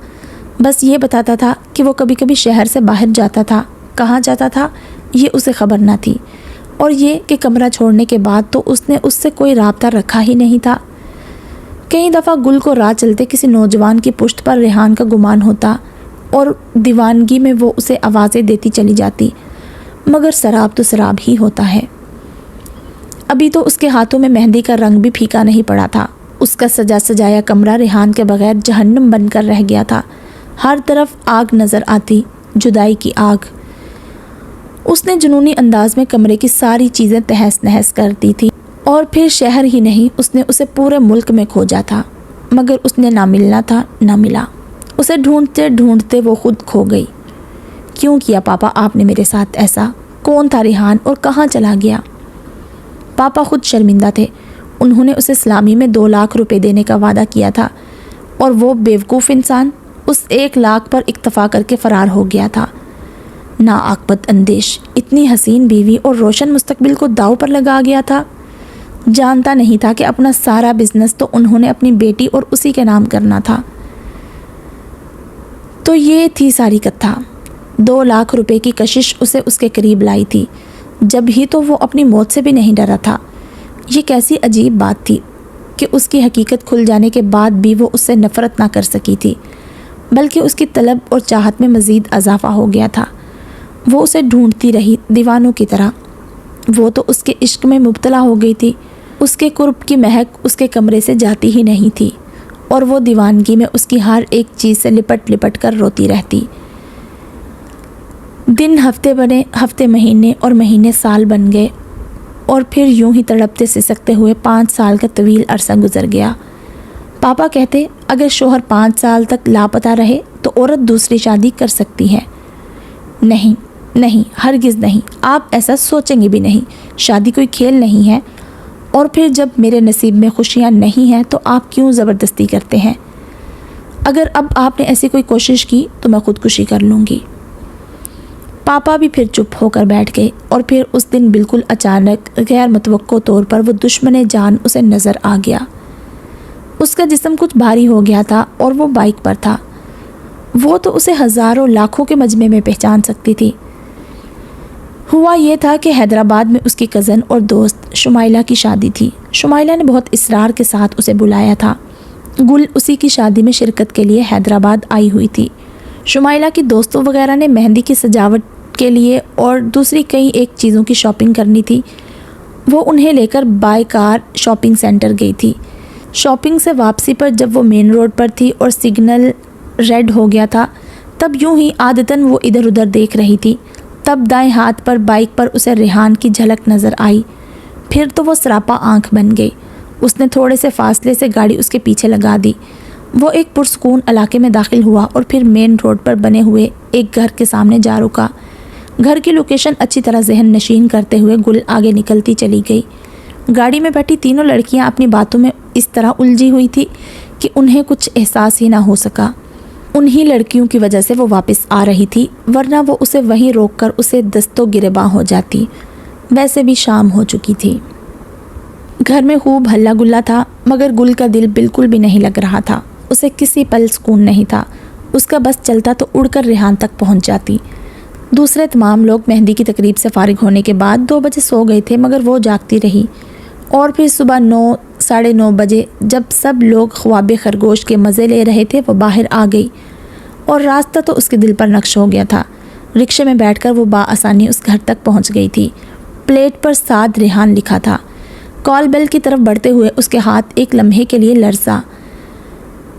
بس یہ بتاتا تھا کہ وہ کبھی کبھی شہر سے باہر جاتا تھا، کہاں جاتا تھا یہ اسے خبر نہ تھی، اور یہ کہ کمرہ چھوڑنے کے بعد تو اس نے اس سے کوئی رابطہ رکھا ہی نہیں تھا۔ کئی دفعہ گل کو راہ چلتے کسی نوجوان کی پشت پر ریحان کا گمان ہوتا اور دیوانگی میں وہ اسے آوازیں دیتی چلی جاتی، مگر سراب تو سراب ہی ہوتا ہے۔ ابھی تو اس کے ہاتھوں میں مہندی کا رنگ بھی پھیکا نہیں پڑا تھا، اس کا سجا سجایا کمرہ ریحان کے بغیر جہنم بن کر رہ گیا تھا۔ ہر طرف آگ نظر آتی، جدائی کی آگ۔ اس نے جنونی انداز میں کمرے کی ساری چیزیں تہس نہس کر دی تھی، اور پھر شہر ہی نہیں اس نے اسے پورے ملک میں کھوجا تھا، مگر اس نے نہ ملنا تھا نہ ملا۔ اسے ڈھونڈتے ڈھونڈتے وہ خود کھو گئی۔ کیوں کیا پاپا آپ نے میرے ساتھ ایسا؟ کون تھا ریحان اور کہاں چلا گیا؟ پاپا خود شرمندہ تھے، انہوں نے اسے اسلامی میں 2 لاکھ روپے دینے کا وعدہ کیا تھا، اور وہ بیوقوف انسان اس 1 لاکھ پر اکتفا کر کے فرار ہو گیا تھا۔ ناعاقبت اندیش، اتنی حسین بیوی اور روشن مستقبل کو داؤ پر لگا گیا تھا۔ جانتا نہیں تھا کہ اپنا سارا بزنس تو انہوں نے اپنی بیٹی اور اسی کے نام کرنا تھا۔ تو یہ تھی ساری کتھا۔ 2 لاکھ روپے کی کشش اسے اس کے قریب لائی تھی، جب ہی تو وہ اپنی موت سے بھی نہیں ڈرا تھا۔ یہ کیسی عجیب بات تھی کہ اس کی حقیقت کھل جانے کے بعد بھی وہ اس سے نفرت نہ کر سکی تھی، بلکہ اس کی طلب اور چاہت میں مزید اضافہ ہو گیا تھا۔ وہ اسے ڈھونڈتی رہی دیوانوں کی طرح۔ وہ تو اس کے عشق میں مبتلا ہو گئی تھی، اس کے قرب کی مہک اس کے کمرے سے جاتی ہی نہیں تھی، اور وہ دیوانگی میں اس کی ہر ایک چیز سے لپٹ لپٹ کر روتی رہتی۔ دن ہفتے بنے، ہفتے مہینے، اور مہینے سال بن گئے، اور پھر یوں ہی تڑپتے سسکتے ہوئے 5 سال کا طویل عرصہ گزر گیا۔ پاپا کہتے اگر شوہر 5 سال تک لاپتہ رہے تو عورت دوسری شادی کر سکتی ہے۔ نہیں نہیں، ہرگز نہیں، آپ ایسا سوچیں گے بھی نہیں، شادی کوئی کھیل نہیں ہے، اور پھر جب میرے نصیب میں خوشیاں نہیں ہیں تو آپ کیوں زبردستی کرتے ہیں؟ اگر اب آپ نے ایسی کوئی کوشش کی تو میں خودکشی کر لوں گی۔ پاپا بھی پھر چپ ہو کر بیٹھ گئے، اور پھر اس دن بالکل اچانک غیر متوقع طور پر وہ دشمن جان اسے نظر آ گیا۔ اس کا جسم کچھ بھاری ہو گیا تھا اور وہ بائک پر تھا۔ وہ تو اسے ہزاروں لاکھوں کے مجمع میں پہچان سکتی تھی۔ ہوا یہ تھا کہ حیدرآباد میں اس کی کزن اور دوست شمائلہ کی شادی تھی۔ شمائلہ نے بہت اصرار کے ساتھ اسے بلایا تھا۔ گل اسی کی شادی میں شرکت کے لیے حیدرآباد آئی ہوئی تھی۔ شمائلہ کی دوستوں وغیرہ نے مہندی کی سجاوٹ کے لیے اور دوسری کئی ایک چیزوں کی شاپنگ کرنی تھی۔ وہ انہیں لے کر بائی کار شاپنگ سینٹر گئی تھی۔ شاپنگ سے واپسی پر جب وہ مین روڈ پر تھی اور سگنل ریڈ ہو گیا تھا، تب یوں ہی عادتاً وہ ادھر ادھر دیکھ رہی تھی، تب دائیں ہاتھ پر بائک پر اسے ریحان کی جھلک نظر آئی۔ پھر تو وہ سراپا آنکھ بن گئی۔ اس نے تھوڑے سے فاصلے سے گاڑی اس کے پیچھے لگا دی۔ وہ ایک پرسکون علاقے میں داخل ہوا اور پھر مین روڈ پر بنے ہوئے ایک گھر کے سامنے جا رکا۔ گھر کی لوکیشن اچھی طرح ذہن نشین کرتے ہوئے گل آگے نکلتی چلی گئی۔ گاڑی میں بیٹھی تینوں لڑکیاں اپنی باتوں میں اس طرح الجھی ہوئی تھی کہ انہیں کچھ احساس ہی نہ ہو سکا۔ انہی لڑکیوں کی وجہ سے وہ واپس آ رہی تھی، ورنہ وہ اسے وہیں روک کر اسے دستوں گریباں ہو جاتی۔ ویسے بھی شام ہو چکی تھی۔ گھر میں خوب ہلا گلا تھا، مگر گل کا دل بالکل بھی نہیں لگ رہا تھا۔ اسے کسی پل سکون نہیں تھا۔ اس کا بس چلتا تو اڑ کر ریحان تک پہنچ جاتی۔ دوسرے تمام لوگ مہندی کی تقریب سے فارغ ہونے کے بعد 2 بجے سو گئے تھے، مگر وہ جاگتی رہی، اور پھر صبح 9 ساڑھے 9 بجے جب سب لوگ خواب خرگوش کے مزے لے رہے تھے وہ باہر آ گئی، اور راستہ تو اس کے دل پر نقش ہو گیا تھا۔ رکشے میں بیٹھ کر وہ بآسانی اس گھر تک پہنچ گئی تھی۔ پلیٹ پر سعد ریحان لکھا تھا۔ کال بیل کی طرف بڑھتے ہوئے اس کے ہاتھ ایک لمحے کے لیے لرزا۔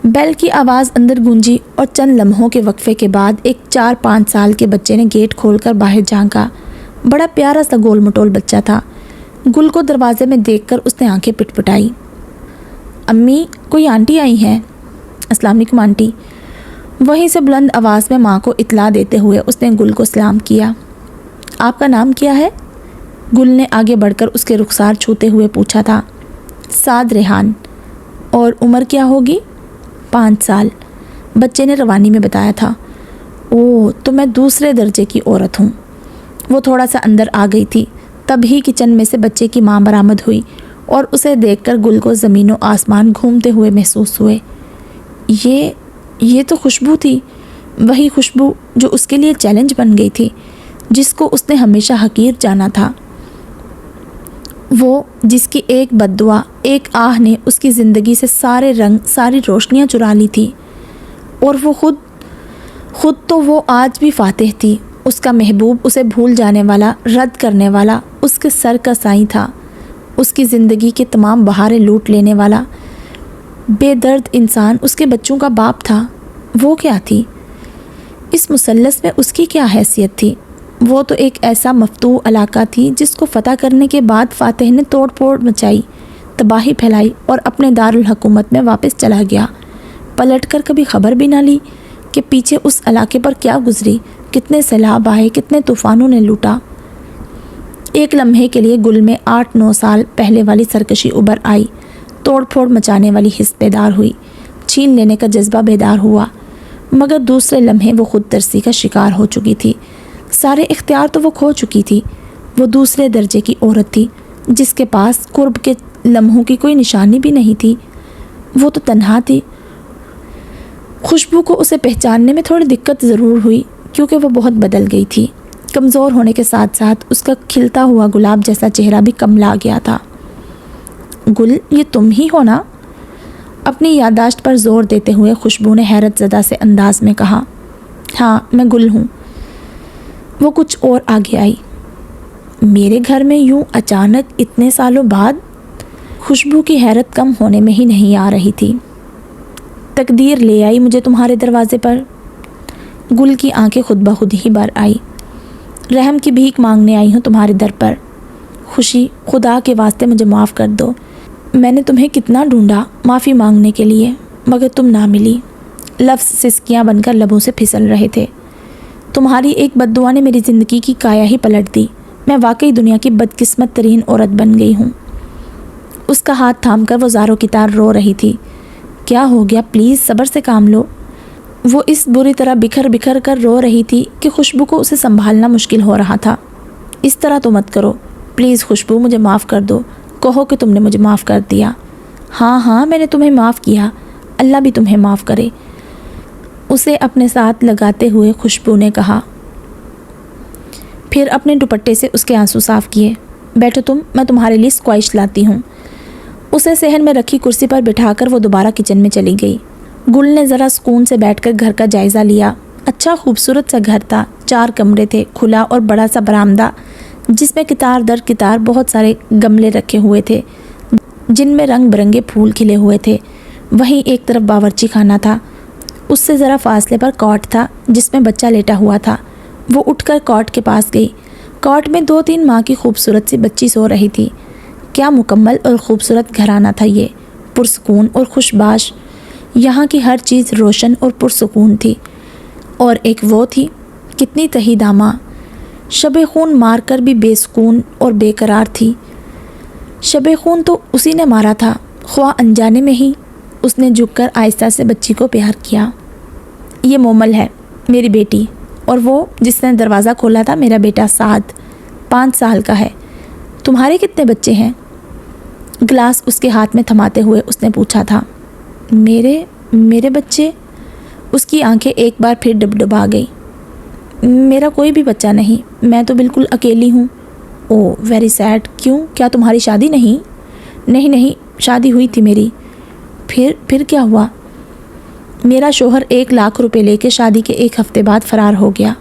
بیل کی آواز اندر گونجی، اور چند لمحوں کے وقفے کے بعد ایک 4-5 سال کے بچے نے گیٹ کھول کر باہر جھانکا۔ بڑا پیارا سا گول مٹول بچہ تھا۔ گل کو دروازے میں دیکھ کر اس نے آنکھیں پٹپٹائی۔ امی، کوئی آنٹی آئی ہیں؟ السلام علیکم آنٹی۔ وہیں سے بلند آواز میں ماں کو اطلاع دیتے ہوئے اس نے گل کو سلام کیا۔ آپ کا نام کیا ہے؟ گل نے آگے بڑھ کر اس کے رخسار چھوتے ہوئے پوچھا تھا۔ سعد ریحان۔ اور عمر کیا ہوگی؟ 5 سال، بچے نے روانی میں بتایا تھا۔ اوہ، تو میں دوسرے درجے کی عورت ہوں۔ وہ تھوڑا سا اندر آ گئی تھی، تب ہی کچن میں سے بچے کی ماں برآمد ہوئی اور اسے دیکھ کر گل کو زمین و آسمان گھومتے ہوئے محسوس ہوئے۔ یہ تو خوشبو تھی، وہی خوشبو جو اس کے لیے چیلنج بن گئی تھی، جس کو اس نے ہمیشہ حقیر جانا تھا، وہ جس کی ایک بد دعا، ایک آہ نے اس کی زندگی سے سارے رنگ، ساری روشنیاں چرا لی تھی۔ اور وہ خود تو وہ آج بھی فاتح تھی، اس کا محبوب، اسے بھول جانے والا، رد کرنے والا، اس کے سر کا سائیں تھا، اس کی زندگی کے تمام بہاریں لوٹ لینے والا بے درد انسان، اس کے بچوں کا باپ تھا۔ وہ کیا تھی؟ اس مثلث میں اس کی کیا حیثیت تھی؟ وہ تو ایک ایسا مفتوح علاقہ تھی جس کو فتح کرنے کے بعد فاتح نے توڑ پھوڑ مچائی، تباہی پھیلائی اور اپنے دارالحکومت میں واپس چلا گیا، پلٹ کر کبھی خبر بھی نہ لی کہ پیچھے اس علاقے پر کیا گزری، کتنے سیلاب آئے، کتنے طوفانوں نے لوٹا۔ ایک لمحے کے لیے گل میں 8-9 سال پہلے والی سرکشی ابھر آئی، توڑ پھوڑ مچانے والی حس بیدار ہوئی، چھین لینے کا جذبہ بیدار ہوا، مگر دوسرے لمحے وہ خود ترسی کا شکار ہو چکی تھی۔ سارے اختیار تو وہ کھو چکی تھی۔ وہ دوسرے درجے کی عورت تھی جس کے پاس قرب کے لمحوں کی کوئی نشانی بھی نہیں تھی۔ وہ تو تنہا تھی۔ خوشبو کو اسے پہچاننے میں تھوڑی دقت ضرور ہوئی کیونکہ وہ بہت بدل گئی تھی۔ کمزور ہونے کے ساتھ ساتھ اس کا کھلتا ہوا گلاب جیسا چہرہ بھی کملا گیا تھا۔ گل، یہ تم ہی ہو نا؟ اپنی یادداشت پر زور دیتے ہوئے خوشبو نے حیرت زدہ سے انداز میں کہا۔ ہاں، میں گل ہوں۔ وہ کچھ اور آگے آئی۔ میرے گھر میں یوں اچانک اتنے سالوں بعد؟ خوشبو کی حیرت کم ہونے میں ہی نہیں آ رہی تھی۔ تقدیر لے آئی مجھے تمہارے دروازے پر۔ گل کی آنکھیں خود بخود ہی بھر آئی۔ رحم کی بھیک مانگنے آئی ہوں تمہارے در پر۔ خوشی، خدا کے واسطے مجھے معاف کر دو۔ میں نے تمہیں کتنا ڈھونڈا معافی مانگنے کے لیے، مگر تم نہ ملی۔ لفظ سسکیاں بن کر لبوں سے پھسل رہے تھے۔ تمہاری ایک بد دعا نے میری زندگی کی کایا ہی پلٹ دی۔ میں واقعی دنیا کی بدقسمت ترین عورت بن گئی ہوں۔ اس کا ہاتھ تھام کر وہ زاروں کی طرح رو رہی تھی۔ کیا ہو گیا؟ پلیز صبر سے کام لو۔ وہ اس بری طرح بکھر بکھر کر رو رہی تھی کہ خوشبو کو اسے سنبھالنا مشکل ہو رہا تھا۔ اس طرح تو مت کرو پلیز خوشبو، مجھے معاف کر دو۔ کہو کہ تم نے مجھے معاف کر دیا۔ ہاں، میں نے تمہیں معاف کیا، اللہ بھی تمہیں معاف کرے، اسے اپنے ساتھ لگاتے ہوئے خوشبو نے کہا۔ پھر اپنے دوپٹے سے اس کے آنسو صاف کیے۔ بیٹھو تم، میں تمہارے لیے اسکوائش لاتی ہوں۔ اسے صحن میں رکھی کرسی پر بٹھا کر وہ دوبارہ کچن میں چلی گئی۔ گل نے ذرا سکون سے بیٹھ کر گھر کا جائزہ لیا۔ اچھا خوبصورت سا گھر تھا، 4 کمرے تھے، کھلا اور بڑا سا برآمدہ جس میں کتار در کتار بہت سارے گملے رکھے ہوئے تھے جن میں رنگ برنگے پھول کھلے ہوئے تھے۔ وہیں ایک طرف باورچی خانہ تھا، اس سے ذرا فاصلے پر کاٹ تھا جس میں بچہ لیٹا ہوا تھا۔ وہ اٹھ کر کاٹ کے پاس گئی۔ کاٹ میں 2-3 ماہ کی خوبصورت سی بچی سو رہی تھی۔ کیا مکمل اور خوبصورت گھرانہ تھا یہ، پرسکون اور خوشباش۔ یہاں کی ہر چیز روشن اور پرسکون تھی۔ اور ایک وہ تھی، کتنی تہی دامہ، شب خون مار کر بھی بے سکون اور بے قرار تھی۔ شب خون تو اسی نے مارا تھا، خواہ انجانے میں ہی۔ اس نے جھک کر آہستہ سے بچی کو پیار کیا۔ یہ مومل ہے، میری بیٹی، اور وہ جس نے دروازہ کھولا تھا میرا بیٹا سعد، 5 سال کا ہے۔ تمہارے کتنے بچے ہیں؟ گلاس اس کے ہاتھ میں تھماتے ہوئے اس نے پوچھا تھا۔ میرے بچے؟ اس کی آنکھیں ایک بار پھر ڈبڈبا گئی۔ میرا کوئی بھی بچہ نہیں، میں تو بالکل اکیلی ہوں۔ اوہ ویری سیڈ۔ کیوں؟ کیا تمہاری شادی نہیں؟ نہیں، شادی ہوئی تھی میری۔ پھر کیا ہوا؟ میرا شوہر 1 لاکھ روپے لے کے شادی کے 1 ہفتے بعد فرار ہو گیا،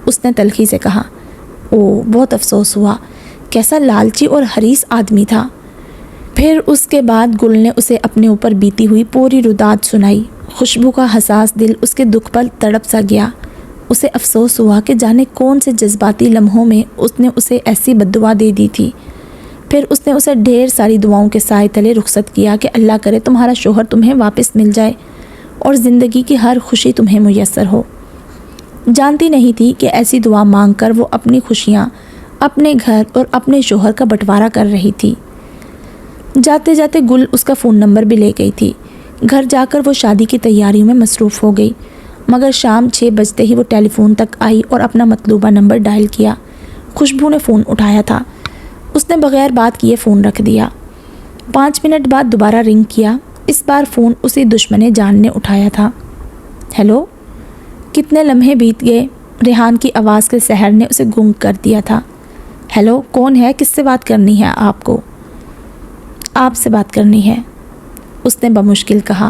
اس نے تلخی سے کہا۔ اوہ، بہت افسوس ہوا، کیسا لالچی اور حریص آدمی تھا۔ پھر اس کے بعد گل نے اسے اپنے اوپر بیتی ہوئی پوری روداد سنائی۔ خوشبو کا حساس دل اس کے دکھ پر تڑپ سا گیا۔ اسے افسوس ہوا کہ جانے کون سے جذباتی لمحوں میں اس نے اسے ایسی بد دعا دے دی تھی۔ پھر اس نے اسے ڈھیر ساری دعاؤں کے سائے تلے رخصت کیا کہ اللہ کرے تمہارا شوہر تمہیں واپس مل جائے اور زندگی کی ہر خوشی تمہیں میسر ہو۔ جانتی نہیں تھی کہ ایسی دعا مانگ کر وہ اپنی خوشیاں اپنے گھر اور اپنے شوہر کا بٹوارا کر رہی تھی۔ جاتے جاتے گل اس کا فون نمبر بھی لے گئی تھی۔ گھر جا کر وہ شادی کی تیاریوں میں مصروف ہو گئی، مگر شام 6 بجتے ہی وہ ٹیلی فون تک آئی اور اپنا مطلوبہ نمبر ڈائل کیا۔ خوشبو نے فون اٹھایا تھا، اس نے بغیر بات کیے فون رکھ دیا۔ 5 منٹ بعد دوبارہ رنگ کیا، اس بار فون اسی دشمن جان نے اٹھایا تھا۔ ہیلو؟ کتنے لمحے بیت گئے، ریحان کی آواز کے سحر نے اسے گنگ کر دیا تھا۔ ہیلو، کون ہے؟ کس سے بات کرنی ہے آپ کو؟ آپ سے بات کرنی ہے، اس نے بمشکل کہا،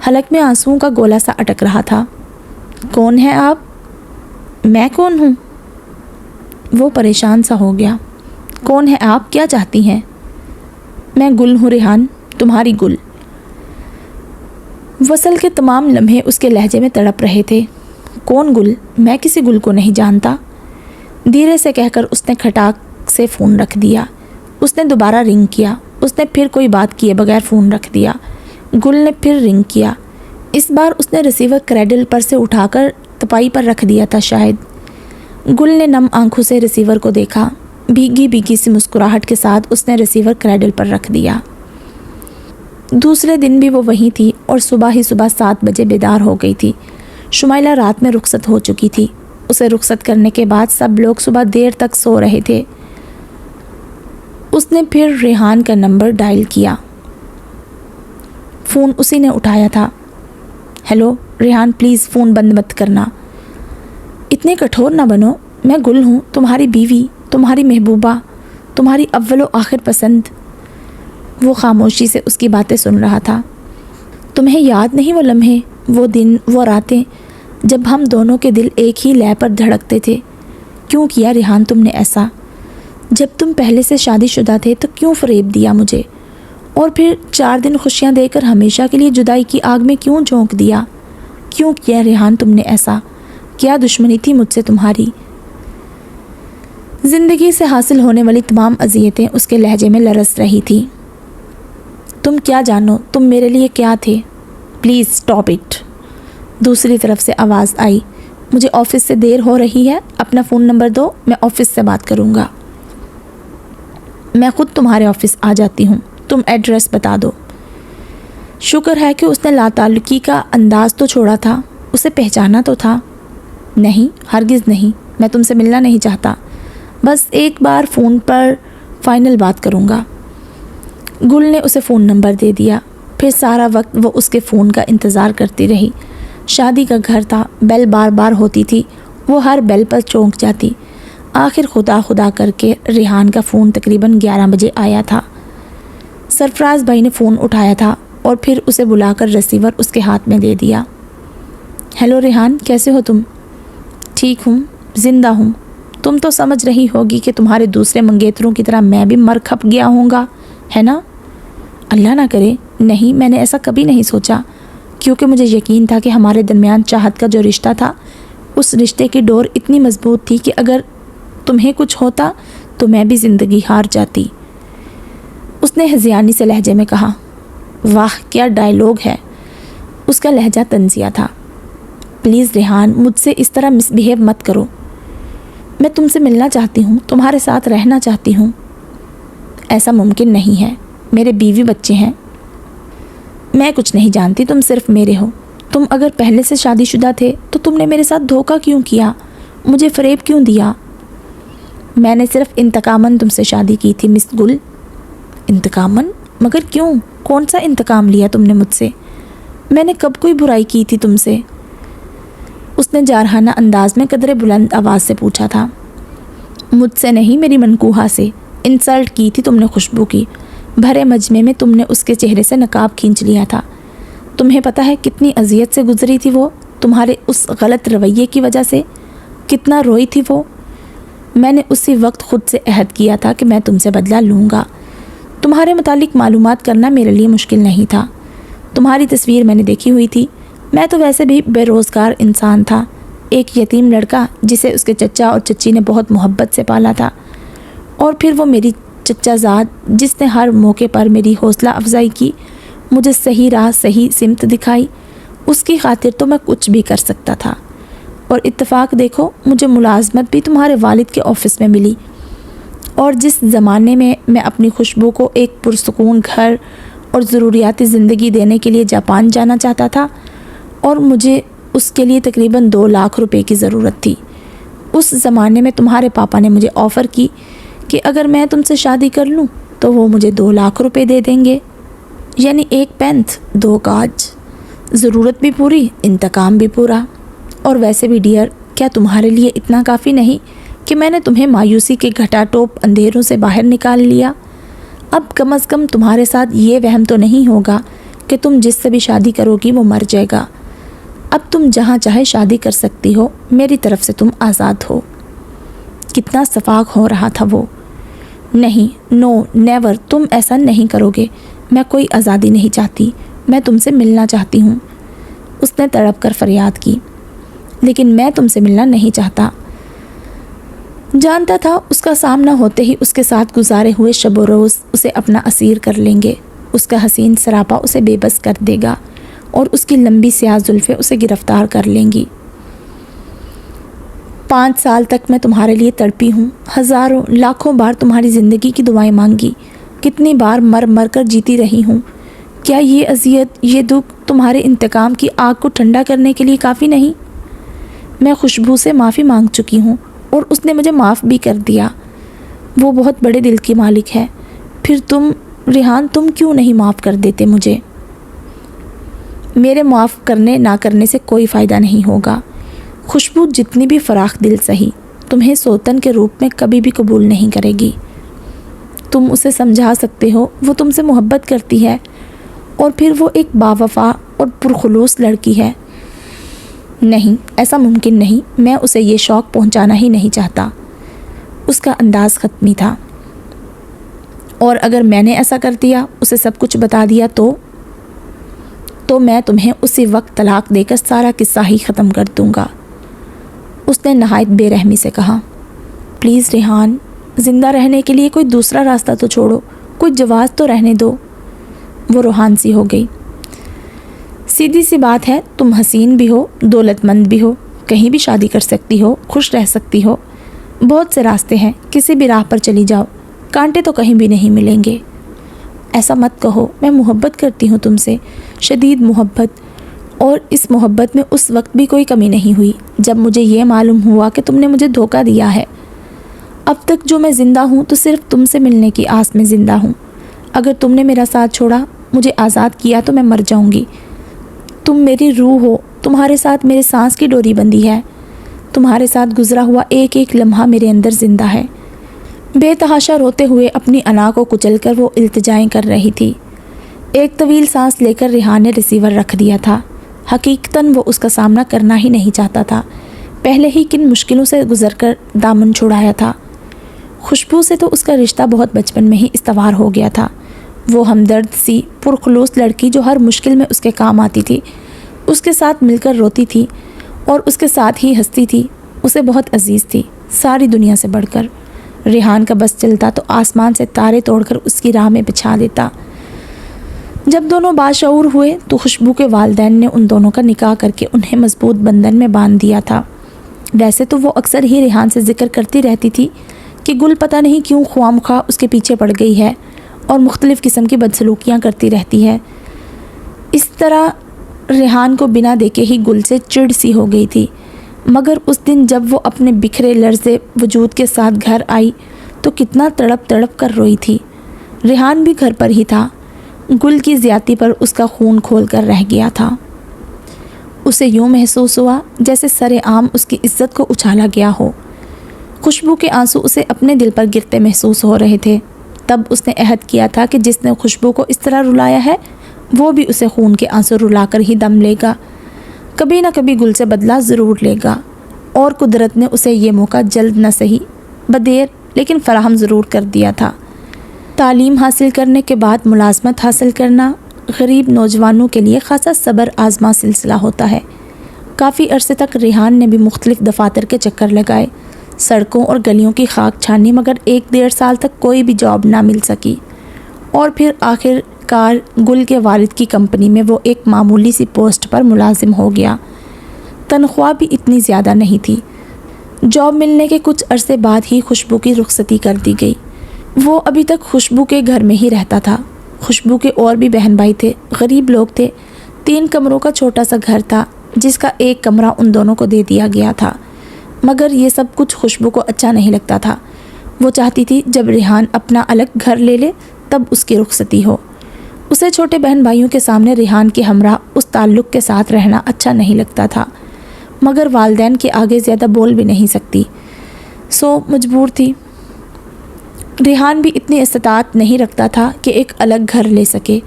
حلق میں آنسوؤں کا گولا سا اٹک رہا تھا۔ کون ہے آپ؟ میں کون ہوں؟ وہ پریشان سا ہو گیا۔ کون ہے آپ؟ کیا چاہتی ہیں؟ میں گل ہوں ریحان، تمہاری گل۔ وصل کے تمام لمحے اس کے لہجے میں تڑپ رہے تھے۔ کون گل؟ میں کسی گل کو نہیں جانتا، دھیرے سے کہہ کر اس نے کھٹاک سے فون رکھ دیا۔ اس نے دوبارہ رنگ کیا، اس نے پھر کوئی بات کیے بغیر فون رکھ دیا۔ گل نے پھر رنگ کیا، اس بار اس نے ریسیور کریڈل پر سے اٹھا کر تپائی پر رکھ دیا تھا شاید۔ گل نے نم آنکھوں سے ریسیور کو دیکھا، بھیگی بھیگی سی مسکراہٹ کے ساتھ اس نے ریسیور کریڈل پر رکھ دیا۔ دوسرے دن بھی وہ وہیں تھی اور صبح ہی 7 بجے بیدار ہو گئی تھی۔ شمائلہ رات میں رخصت ہو چکی تھی۔ اسے رخصت کرنے کے بعد سب لوگ صبح دیر تک سو رہے تھے۔ اس نے پھر ریحان کا نمبر ڈائل کیا، فون اسی نے اٹھایا تھا۔ ہیلو ریحان، پلیز فون بند مت کرنا۔ اتنے کٹھور نہ بنو، میں گل ہوں، تمہاری بیوی، تمہاری محبوبہ، تمہاری اول و آخر پسند۔ وہ خاموشی سے اس کی باتیں سن رہا تھا۔ تمہیں یاد نہیں وہ لمحے، وہ دن، وہ راتیں جب ہم دونوں کے دل ایک ہی لے پر دھڑکتے تھے؟ کیوں کیا ریحان تم نے ایسا؟ جب تم پہلے سے شادی شدہ تھے تو کیوں فریب دیا مجھے؟ اور پھر 4 دن خوشیاں دے کر ہمیشہ کے لیے جدائی کی آگ میں کیوں جھونک دیا؟ کیوں کیا ریحان تم نے ایسا؟ کیا دشمنی تھی مجھ سے تمہاری؟ زندگی سے حاصل ہونے والی تمام اذیتیں اس کے لہجے میں لرز رہی تھی۔ تم کیا جانو تم میرے لیے کیا تھے؟ Please stop it. دوسری طرف سے آواز آئی، مجھے آفس سے دیر ہو رہی ہے، اپنا فون نمبر دو، میں آفس سے بات کروں گا۔ میں خود تمہارے آفس آ جاتی ہوں، تم ایڈریس بتا دو۔ شکر ہے کہ اس نے لا تعلقی کا انداز تو چھوڑا تھا، اسے پہچانا تو تھا۔ نہیں، ہرگز نہیں، میں تم سے ملنا نہیں چاہتا، بس ایک بار فون پر فائنل بات کروں گا۔ گل نے اسے فون نمبر دے دیا، پھر سارا وقت وہ اس کے فون کا انتظار کرتی رہی۔ شادی کا گھر تھا، بیل بار بار ہوتی تھی، وہ ہر بیل پر چونک جاتی۔ آخر خدا خدا کر کے ریحان کا فون تقریباً 11 بجے آیا تھا۔ سرفراز بھائی نے فون اٹھایا تھا اور پھر اسے بلا کر ریسیور اس کے ہاتھ میں دے دیا۔ ہیلو ریحان، کیسے ہو تم؟ ٹھیک ہوں، زندہ ہوں۔ تم تو سمجھ رہی ہوگی کہ تمہارے دوسرے منگیتروں کی طرح میں بھی مر کھپ گیا ہوں گا، ہے نا؟ اللہ نہ کرے، نہیں، میں نے ایسا کبھی نہیں سوچا، کیونکہ مجھے یقین تھا کہ ہمارے درمیان چاہت کا جو رشتہ تھا، اس رشتے کی ڈور اتنی مضبوط تھی کہ اگر تمہیں کچھ ہوتا تو میں بھی زندگی ہار جاتی۔ اس نے ہذیانی سے لہجے میں کہا۔ واہ کیا ڈائیلاگ ہے! اس کا لہجہ طنزیہ تھا۔ پلیز ریحان، مجھ سے اس طرح مس بیہیو مت کرو، میں تم سے ملنا چاہتی ہوں، تمہارے ساتھ رہنا چاہتی ہوں۔ ایسا ممکن نہیں ہے، میرے بیوی بچے ہیں۔ میں کچھ نہیں جانتی، تم صرف میرے ہو۔ تم اگر پہلے سے شادی شدہ تھے تو تم نے میرے ساتھ دھوکہ کیوں کیا؟ مجھے فریب کیوں دیا؟ میں نے صرف انتقاماً تم سے شادی کی تھی مس گل۔ انتقاماً؟ مگر کیوں؟ کون سا انتقام لیا تم نے مجھ سے؟ میں نے کب کوئی برائی کی تھی تم سے؟ اس نے جارحانہ انداز میں قدرے بلند آواز سے پوچھا تھا۔ مجھ سے نہیں، میری منکوحہ سے انسلٹ کی تھی تم نے خوشبو کی۔ بھرے مجمع میں تم نے اس کے چہرے سے نقاب کھینچ لیا تھا۔ تمہیں پتہ ہے کتنی اذیت سے گزری تھی وہ تمہارے اس غلط رویے کی وجہ سے؟ کتنا روئی تھی وہ؟ میں نے اسی وقت خود سے عہد کیا تھا کہ میں تم سے بدلہ لوں گا۔ تمہارے متعلق معلومات کرنا میرے لیے مشکل نہیں تھا۔ تمہاری تصویر میں نے دیکھی ہوئی تھی۔ میں تو ویسے بھی بے روزگار انسان تھا، ایک یتیم لڑکا جسے اس کے چچا اور چچی نے بہت محبت سے پالا تھا، اور پھر وہ میری چچا زاد جس نے ہر موقع پر میری حوصلہ افزائی کی، مجھے صحیح راہ صحیح سمت دکھائی، اس کی خاطر تو میں کچھ بھی کر سکتا تھا۔ اور اتفاق دیکھو، مجھے ملازمت بھی تمہارے والد کے آفس میں ملی۔ اور جس زمانے میں میں اپنی خوشبو کو ایک پرسکون گھر اور ضروریات زندگی دینے کے لیے جاپان جانا چاہتا تھا، اور مجھے اس کے لیے تقریباً 2 لاکھ روپے کی ضرورت تھی، اس زمانے میں تمہارے پاپا نے مجھے آفر کی کہ اگر میں تم سے شادی کر لوں تو وہ مجھے 2 لاکھ روپے دے دیں گے، یعنی 1 پینتھ 2 کاج، ضرورت بھی پوری، انتقام بھی پورا۔ اور ویسے بھی ڈیئر، کیا تمہارے لیے اتنا کافی نہیں کہ میں نے تمہیں مایوسی کے گھٹا ٹوپ اندھیروں سے باہر نکال لیا؟ اب کم از کم تمہارے ساتھ یہ وہم تو نہیں ہوگا کہ تم جس سے بھی شادی کرو گی وہ مر جائے گا۔ اب تم جہاں چاہے شادی کر سکتی ہو، میری طرف سے تم آزاد ہو۔ کتنا شفاق ہو رہا تھا وہ۔ نہیں، نو نیور، تم ایسا نہیں کرو گے، میں کوئی آزادی نہیں چاہتی، میں تم سے ملنا چاہتی ہوں، اس نے تڑپ کر فریاد کی۔ لیکن میں تم سے ملنا نہیں چاہتا۔ جانتا تھا اس کا سامنا ہوتے ہی اس کے ساتھ گزارے ہوئے شب و روز اسے اپنا اسیر کر لیں گے، اس کا حسین سراپا اسے بے بس کر دے گا، اور اس کی لمبی سیاہ زلفیں اسے گرفتار کر لیں گی۔ 5 سال تک میں تمہارے لیے تڑپی ہوں، ہزاروں لاکھوں بار تمہاری زندگی کی دعائیں مانگی، کتنی بار مر مر کر جیتی رہی ہوں۔ کیا یہ اذیت، یہ دکھ تمہارے انتقام کی آگ کو ٹھنڈا کرنے کے لیے کافی نہیں؟ میں خوشبو سے معافی مانگ چکی ہوں اور اس نے مجھے معاف بھی کر دیا۔ وہ بہت بڑے دل کی مالک ہے۔ پھر تم ریحان، تم کیوں نہیں معاف کر دیتے مجھے؟ میرے معاف کرنے نہ کرنے سے کوئی فائدہ نہیں ہوگا۔ خوشبو جتنی بھی فراخ دل سہی، تمہیں سوتن کے روپ میں کبھی بھی قبول نہیں کرے گی۔ تم اسے سمجھا سکتے ہو، وہ تم سے محبت کرتی ہے، اور پھر وہ ایک باوفا اور پرخلوص لڑکی ہے۔ نہیں، ایسا ممکن نہیں، میں اسے یہ شوق پہنچانا ہی نہیں چاہتا۔ اس کا انداز ختمی تھا۔ اور اگر میں نے ایسا کر دیا، اسے سب کچھ بتا دیا تو میں تمہیں اسی وقت طلاق دے کر سارا قصہ ہی ختم کر دوں گا، اس نے نہایت بے رحمی سے کہا۔ پلیز ریحان، زندہ رہنے کے لیے کوئی دوسرا راستہ تو چھوڑو، کوئی جواز تو رہنے دو۔ وہ روحان سی ہو گئی۔ سیدھی سی بات ہے، تم حسین بھی ہو، دولت مند بھی ہو، کہیں بھی شادی کر سکتی ہو، خوش رہ سکتی ہو، بہت سے راستے ہیں، کسی بھی راہ پر چلی جاؤ، کانٹے تو کہیں بھی نہیں ملیں گے۔ ایسا مت کہو، میں محبت کرتی ہوں تم سے، شدید محبت، اور اس محبت میں اس وقت بھی کوئی کمی نہیں ہوئی جب مجھے یہ معلوم ہوا کہ تم نے مجھے دھوکہ دیا ہے۔ اب تک جو میں زندہ ہوں تو صرف تم سے ملنے کی آس میں زندہ ہوں۔ اگر تم نے میرا ساتھ چھوڑا، مجھے آزاد کیا، تو میں مر جاؤں گی۔ تم میری روح ہو، تمہارے ساتھ میرے سانس کی ڈوری بندھی ہے، تمہارے ساتھ گزرا ہوا ایک ایک لمحہ میرے اندر زندہ ہے۔ بے تحاشا روتے ہوئے اپنی انا کو کچل کر وہ التجائیں کر رہی تھی۔ ایک طویل سانس لے کر ریحان نے ریسیور رکھ دیا تھا۔ حقیقتاً وہ اس کا سامنا کرنا ہی نہیں چاہتا تھا، پہلے ہی کن مشکلوں سے گزر کر دامن چھڑایا تھا۔ خوشبو سے تو اس کا رشتہ بہت بچپن میں ہی استوار ہو گیا تھا۔ وہ ہمدرد سی پرخلوص لڑکی جو ہر مشکل میں اس کے کام آتی تھی، اس کے ساتھ مل کر روتی تھی اور اس کے ساتھ ہی ہنستی تھی، اسے بہت عزیز تھی، ساری دنیا سے بڑھ کر۔ ریحان کا بس چلتا تو آسمان سے تارے توڑ کر اس کی راہ میں بچھا دیتا۔ جب دونوں باشعور ہوئے تو خوشبو کے والدین نے ان دونوں کا نکاح کر کے انہیں مضبوط بندھن میں باندھ دیا تھا۔ ویسے تو وہ اکثر ہی ریحان سے ذکر کرتی رہتی تھی کہ گل پتہ نہیں کیوں خواہ مخواہ اس کے پیچھے پڑ گئی ہے اور مختلف قسم کی بدسلوکیاں کرتی رہتی ہے۔ اس طرح ریحان کو بنا دیکھے ہی گل سے چڑ سی ہو گئی تھی، مگر اس دن جب وہ اپنے بکھرے لرزے وجود کے ساتھ گھر آئی تو کتنا تڑپ تڑپ کر روئی تھی۔ ریحان بھی گھر پر ہی تھا، گل کی زیادتی پر اس کا خون کھول کر رہ گیا تھا۔ اسے یوں محسوس ہوا جیسے سر عام اس کی عزت کو اچھالا گیا ہو۔ خوشبو کے آنسو اسے اپنے دل پر گرتے محسوس ہو رہے تھے۔ تب اس نے عہد کیا تھا کہ جس نے خوشبو کو اس طرح رلایا ہے وہ بھی اسے خون کے آنسو رلا کر ہی دم لے گا، کبھی نہ کبھی گل سے بدلہ ضرور لے گا، اور قدرت نے اسے یہ موقع جلد نہ سہی بدیر لیکن فراہم ضرور کر دیا تھا۔ تعلیم حاصل کرنے کے بعد ملازمت حاصل کرنا غریب نوجوانوں کے لیے خاصا صبر آزما سلسلہ ہوتا ہے۔ کافی عرصے تک ریحان نے بھی مختلف دفاتر کے چکر لگائے، سڑکوں اور گلیوں کی خاک چھانی، مگر 1-1.5 سال تک کوئی بھی جاب نہ مل سکی، اور پھر آخر کار گل کے والد کی کمپنی میں وہ ایک معمولی سی پوسٹ پر ملازم ہو گیا۔ تنخواہ بھی اتنی زیادہ نہیں تھی، جاب ملنے کے کچھ عرصے بعد ہی خوشبو کی رخصتی کر دی گئی۔ وہ ابھی تک خوشبو کے گھر میں ہی رہتا تھا۔ خوشبو کے اور بھی بہن بھائی تھے، غریب لوگ تھے۔ 3 کمروں کا چھوٹا سا گھر تھا جس کا ایک کمرہ ان دونوں کو دے دیا گیا تھا، مگر یہ سب کچھ خوشبو کو اچھا نہیں لگتا تھا۔ وہ چاہتی تھی جب ریحان اپنا الگ گھر لے لے تب اس کی رخصتی ہو۔ اسے چھوٹے بہن بھائیوں کے سامنے ریحان کے ہمراہ اس تعلق کے ساتھ رہنا اچھا نہیں لگتا تھا، مگر والدین کے آگے زیادہ بول بھی نہیں سکتی، سو مجبور تھی۔ ریحان بھی اتنی استطاعت نہیں رکھتا تھا کہ ایک الگ گھر لے سکے۔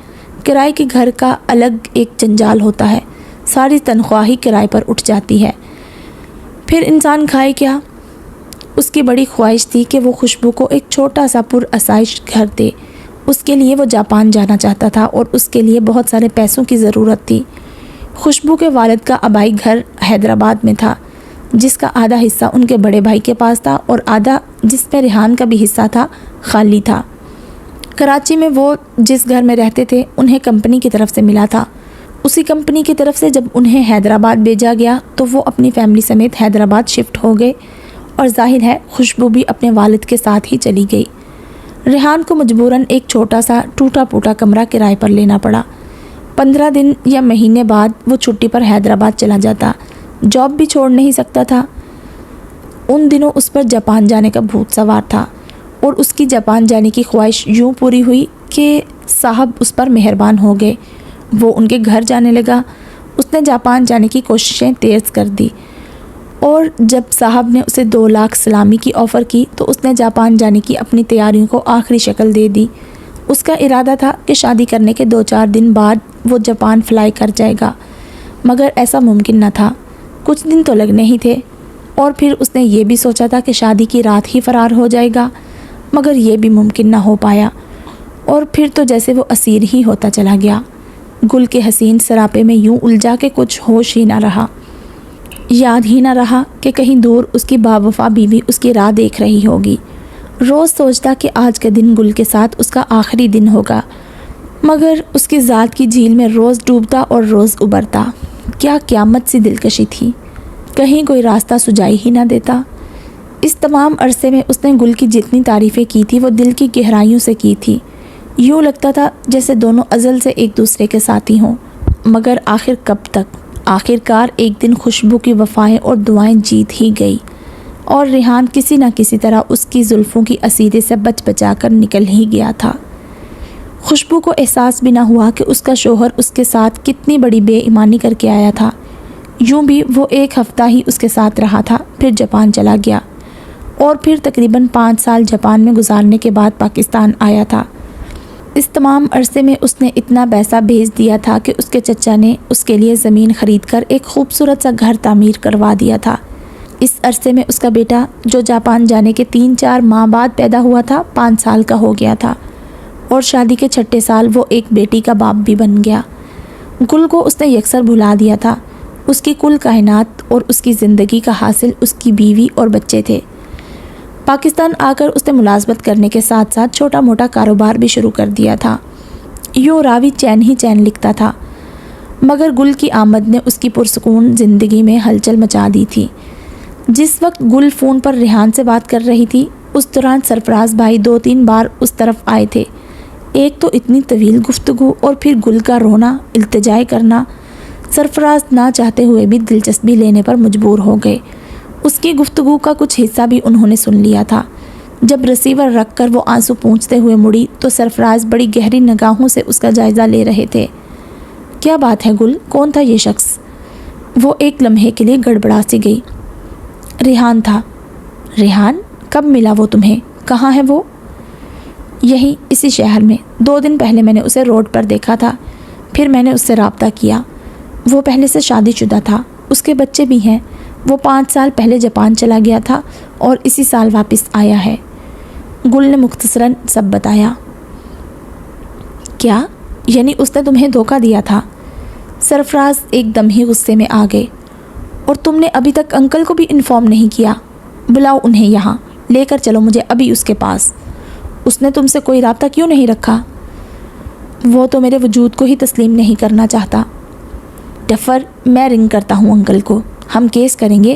کرائے کے گھر کا الگ ایک جنجال ہوتا ہے، ساری تنخواہ ہی کرائے پر اٹھ جاتی ہے، پھر انسان کھائے کیا؟ اس کی بڑی خواہش تھی کہ وہ خوشبو کو ایک چھوٹا سا پر آسائش گھر دے۔ اس کے لیے وہ جاپان جانا چاہتا تھا اور اس کے لیے بہت سارے پیسوں کی ضرورت تھی۔ خوشبو کے والد کا آبائی گھر حیدرآباد میں تھا، جس کا آدھا حصہ ان کے بڑے بھائی کے پاس تھا اور آدھا، جس میں ریحان کا بھی حصہ تھا، خالی تھا۔ کراچی میں وہ جس گھر میں رہتے تھے انہیں کمپنی کی طرف سے ملا تھا۔ اسی کمپنی کی طرف سے جب انہیں حیدرآباد بھیجا گیا تو وہ اپنی فیملی سمیت حیدرآباد شفٹ ہو گئے، اور ظاہر ہے خوشبو بھی اپنے والد کے ساتھ ہی چلی گئی۔ ریحان کو مجبوراً ایک چھوٹا سا ٹوٹا پھوٹا کمرہ کرائے پر لینا پڑا۔ 15 دن یا مہینے بعد وہ چھٹی پر حیدرآباد چلا جاتا، جاب بھی چھوڑ نہیں سکتا تھا۔ ان دنوں اس پر جاپان جانے کا بھوت سوار تھا، اور اس کی جاپان جانے کی خواہش یوں پوری ہوئی کہ صاحب اس پر مہربان ہو گئے۔ وہ ان کے گھر جانے لگا۔ اس نے جاپان جانے کی کوششیں تیز کر دی، اور جب صاحب نے اسے 2 لاکھ سلامی کی آفر کی تو اس نے جاپان جانے کی اپنی تیاریوں کو آخری شکل دے دی۔ اس کا ارادہ تھا کہ شادی کرنے کے 2-4 دن بعد وہ جاپان فلائی کر جائے گا، مگر ایسا ممکن نہ تھا۔ کچھ دن تو لگنے ہی تھے، اور پھر اس نے یہ بھی سوچا تھا کہ شادی کی رات ہی فرار ہو جائے گا، مگر یہ بھی ممکن نہ ہو پایا، اور پھر تو جیسے وہ اسیر ہی ہوتا چلا گیا۔ گل کے حسین سراپے میں یوں الجھا کہ کچھ ہوش ہی نہ رہا، یاد ہی نہ رہا کہ کہیں دور اس کی باوفا بیوی اس کی راہ دیکھ رہی ہوگی۔ روز سوچتا کہ آج کا دن گل کے ساتھ اس کا آخری دن ہوگا، مگر اس کی ذات کی جھیل میں روز ڈوبتا اور روز ابھرتا۔ کیا قیامت سی دلکشی تھی، کہیں کوئی راستہ سجائی ہی نہ دیتا۔ اس تمام عرصے میں اس نے گل کی جتنی تعریفیں کی تھی وہ دل کی گہرائیوں سے کی تھی، یوں لگتا تھا جیسے دونوں ازل سے ایک دوسرے کے ساتھی ہوں، مگر آخر کب تک؟ آخر کار ایک دن خوشبو کی وفائیں اور دعائیں جیت ہی گئی، اور ریحان کسی نہ کسی طرح اس کی زلفوں کی اسیرے سے بچا کر نکل ہی گیا تھا۔ خوشبو کو احساس بھی نہ ہوا کہ اس کا شوہر اس کے ساتھ کتنی بڑی بے ایمانی کر کے آیا تھا۔ یوں بھی وہ 1 ہفتہ ہی اس کے ساتھ رہا تھا، پھر جاپان چلا گیا، اور پھر تقریباً 5 سال جاپان میں گزارنے کے بعد پاکستان آیا تھا۔ اس تمام عرصے میں اس نے اتنا پیسہ بھیج دیا تھا کہ اس کے چچا نے اس کے لیے زمین خرید کر ایک خوبصورت سا گھر تعمیر کروا دیا تھا۔ اس عرصے میں اس کا بیٹا، جو جاپان جانے کے 3-4 ماہ بعد پیدا ہوا تھا، 5 سال کا ہو گیا تھا، اور شادی کے 6 سال وہ ایک بیٹی کا باپ بھی بن گیا۔ گل کو اس نے یکسر بھلا دیا تھا۔ اس کی کل کائنات اور اس کی زندگی کا حاصل اس کی بیوی اور بچے تھے۔ پاکستان آ کر اس نے ملازمت کرنے کے ساتھ ساتھ چھوٹا موٹا کاروبار بھی شروع کر دیا تھا۔ یوں راوی چین ہی چین لکھتا تھا، مگر گل کی آمد نے اس کی پرسکون زندگی میں ہلچل مچا دی تھی۔ جس وقت گل فون پر ریحان سے بات کر رہی تھی، اس دوران سرفراز بھائی 2-3 بار اس طرف آئے تھے۔ ایک تو اتنی طویل گفتگو، اور پھر گل کا رونا، التجائے کرنا۔ سرفراز نہ چاہتے ہوئے بھی دلچسپی لینے پر مجبور ہو گئے۔ اس کی گفتگو کا کچھ حصہ بھی انہوں نے سن لیا تھا۔ جب رسیور رکھ کر وہ آنسو پونچھتے ہوئے مڑی تو سرفراز بڑی گہری نگاہوں سے اس کا جائزہ لے رہے تھے۔ کیا بات ہے گل، کون تھا یہ شخص؟ وہ ایک لمحے کے لیے گڑبڑا سی گئی۔ ریحان تھا۔ ریحان؟ کب ملا وہ تمہیں؟ کہاں ہے وہ؟ یہی اسی شہر میں۔ 2 دن پہلے میں نے اسے روڈ پر دیکھا تھا، پھر میں نے اس سے رابطہ کیا۔ وہ پہلے سے شادی شدہ تھا، اس کے بچے بھی ہیں۔ وہ 5 سال پہلے جاپان چلا گیا تھا اور اسی سال واپس آیا ہے۔ گل نے مختصراً سب بتایا۔ کیا؟ یعنی اس نے تمہیں دھوکہ دیا تھا؟ سرفراز ایک دم ہی غصے میں آ گئے۔ اور تم نے ابھی تک انکل کو بھی انفارم نہیں کیا؟ بلاؤ انہیں یہاں، لے کر چلو مجھے ابھی اس کے پاس۔ اس نے تم سے کوئی رابطہ کیوں نہیں رکھا؟ وہ تو میرے وجود کو ہی تسلیم نہیں کرنا چاہتا۔ ڈفر، میں رنگ کرتا ہوں انکل کو، ہم کیس کریں گے،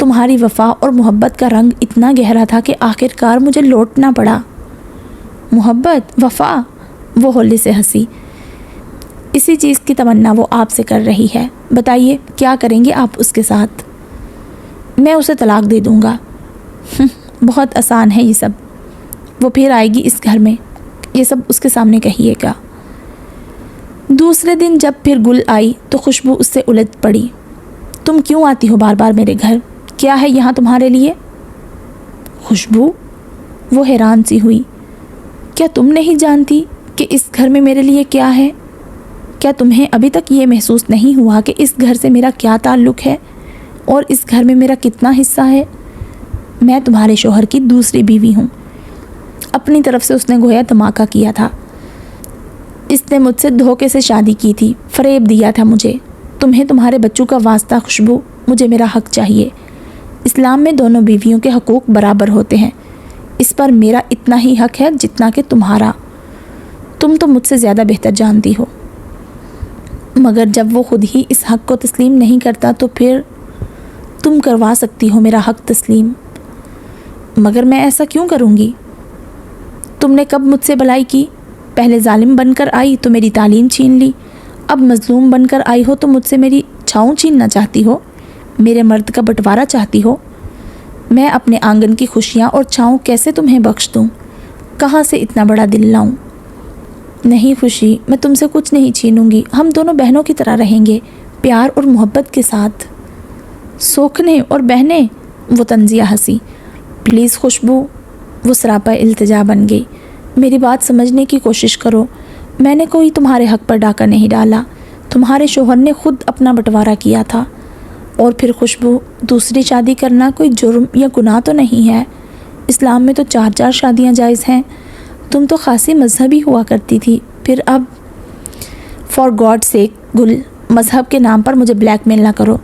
تمہاری وفا اور محبت کا رنگ اتنا گہرا تھا کہ آخر کار مجھے لوٹنا پڑا۔ محبت، وفا؟ وہ ہولے سے ہنسی۔ اسی چیز کی تمنا وہ آپ سے کر رہی ہے۔ بتائیے کیا کریں گے آپ اس کے ساتھ؟ میں اسے طلاق دے دوں گا۔ بہت آسان ہے یہ سب۔ وہ پھر آئے گی اس گھر میں، یہ سب اس کے سامنے کہیے گا۔ دوسرے دن جب پھر گل آئی تو خوشبو اس سے الجھ پڑی۔ تم کیوں آتی ہو بار بار میرے گھر؟ کیا ہے یہاں تمہارے لیے؟ خوشبو، وہ حیران سی ہوئی۔ کیا تم نہیں جانتی کہ اس گھر میں میرے لیے کیا ہے؟ کیا تمہیں ابھی تک یہ محسوس نہیں ہوا کہ اس گھر سے میرا کیا تعلق ہے اور اس گھر میں میرا کتنا حصہ ہے؟ میں تمہارے شوہر کی دوسری بیوی ہوں۔ اپنی طرف سے اس نے گویا دھماکہ کیا تھا۔ اس نے مجھ سے دھوکے سے شادی کی تھی، فریب دیا تھا مجھے۔ تمہیں تمہارے بچوں کا واسطہ خوشبو، مجھے میرا حق چاہیے۔ اسلام میں دونوں بیویوں کے حقوق برابر ہوتے ہیں۔ اس پر میرا اتنا ہی حق ہے جتنا کہ تمہارا۔ تم تو مجھ سے زیادہ بہتر جانتی ہو، مگر جب وہ خود ہی اس حق کو تسلیم نہیں کرتا تو پھر تم کروا سکتی ہو میرا حق تسلیم۔ مگر میں ایسا کیوں کروں گی؟ تم نے کب مجھ سے بھلائی کی؟ پہلے ظالم بن کر آئی تو میری تعلیم چھین لی، اب مظلوم بن کر آئی ہو تو مجھ سے میری چھاؤں چھیننا چاہتی ہو، میرے مرد کا بٹوارا چاہتی ہو۔ میں اپنے آنگن کی خوشیاں اور چھاؤں کیسے تمہیں بخش دوں؟ کہاں سے اتنا بڑا دل لاؤں؟ نہیں خوشی، میں تم سے کچھ نہیں چھینوں گی۔ ہم دونوں بہنوں کی طرح رہیں گے، پیار اور محبت کے ساتھ۔ سوکھنے اور بہنیں؟ وہ طنزیہ ہنسی۔ پلیز خوشبو، وہ سراپا التجا بن گئی، میری بات سمجھنے کی کوشش کرو۔ میں نے کوئی تمہارے حق پر ڈاکہ نہیں ڈالا، تمہارے شوہر نے خود اپنا بٹوارا کیا تھا۔ اور پھر خوشبو، دوسری شادی کرنا کوئی جرم یا گناہ تو نہیں ہے۔ اسلام میں تو 4 شادیاں جائز ہیں۔ تم تو خاصی مذہبی ہوا کرتی تھی، پھر اب فار گاڈ سیک گل، مذہب کے نام پر مجھے بلیک میل نہ کرو۔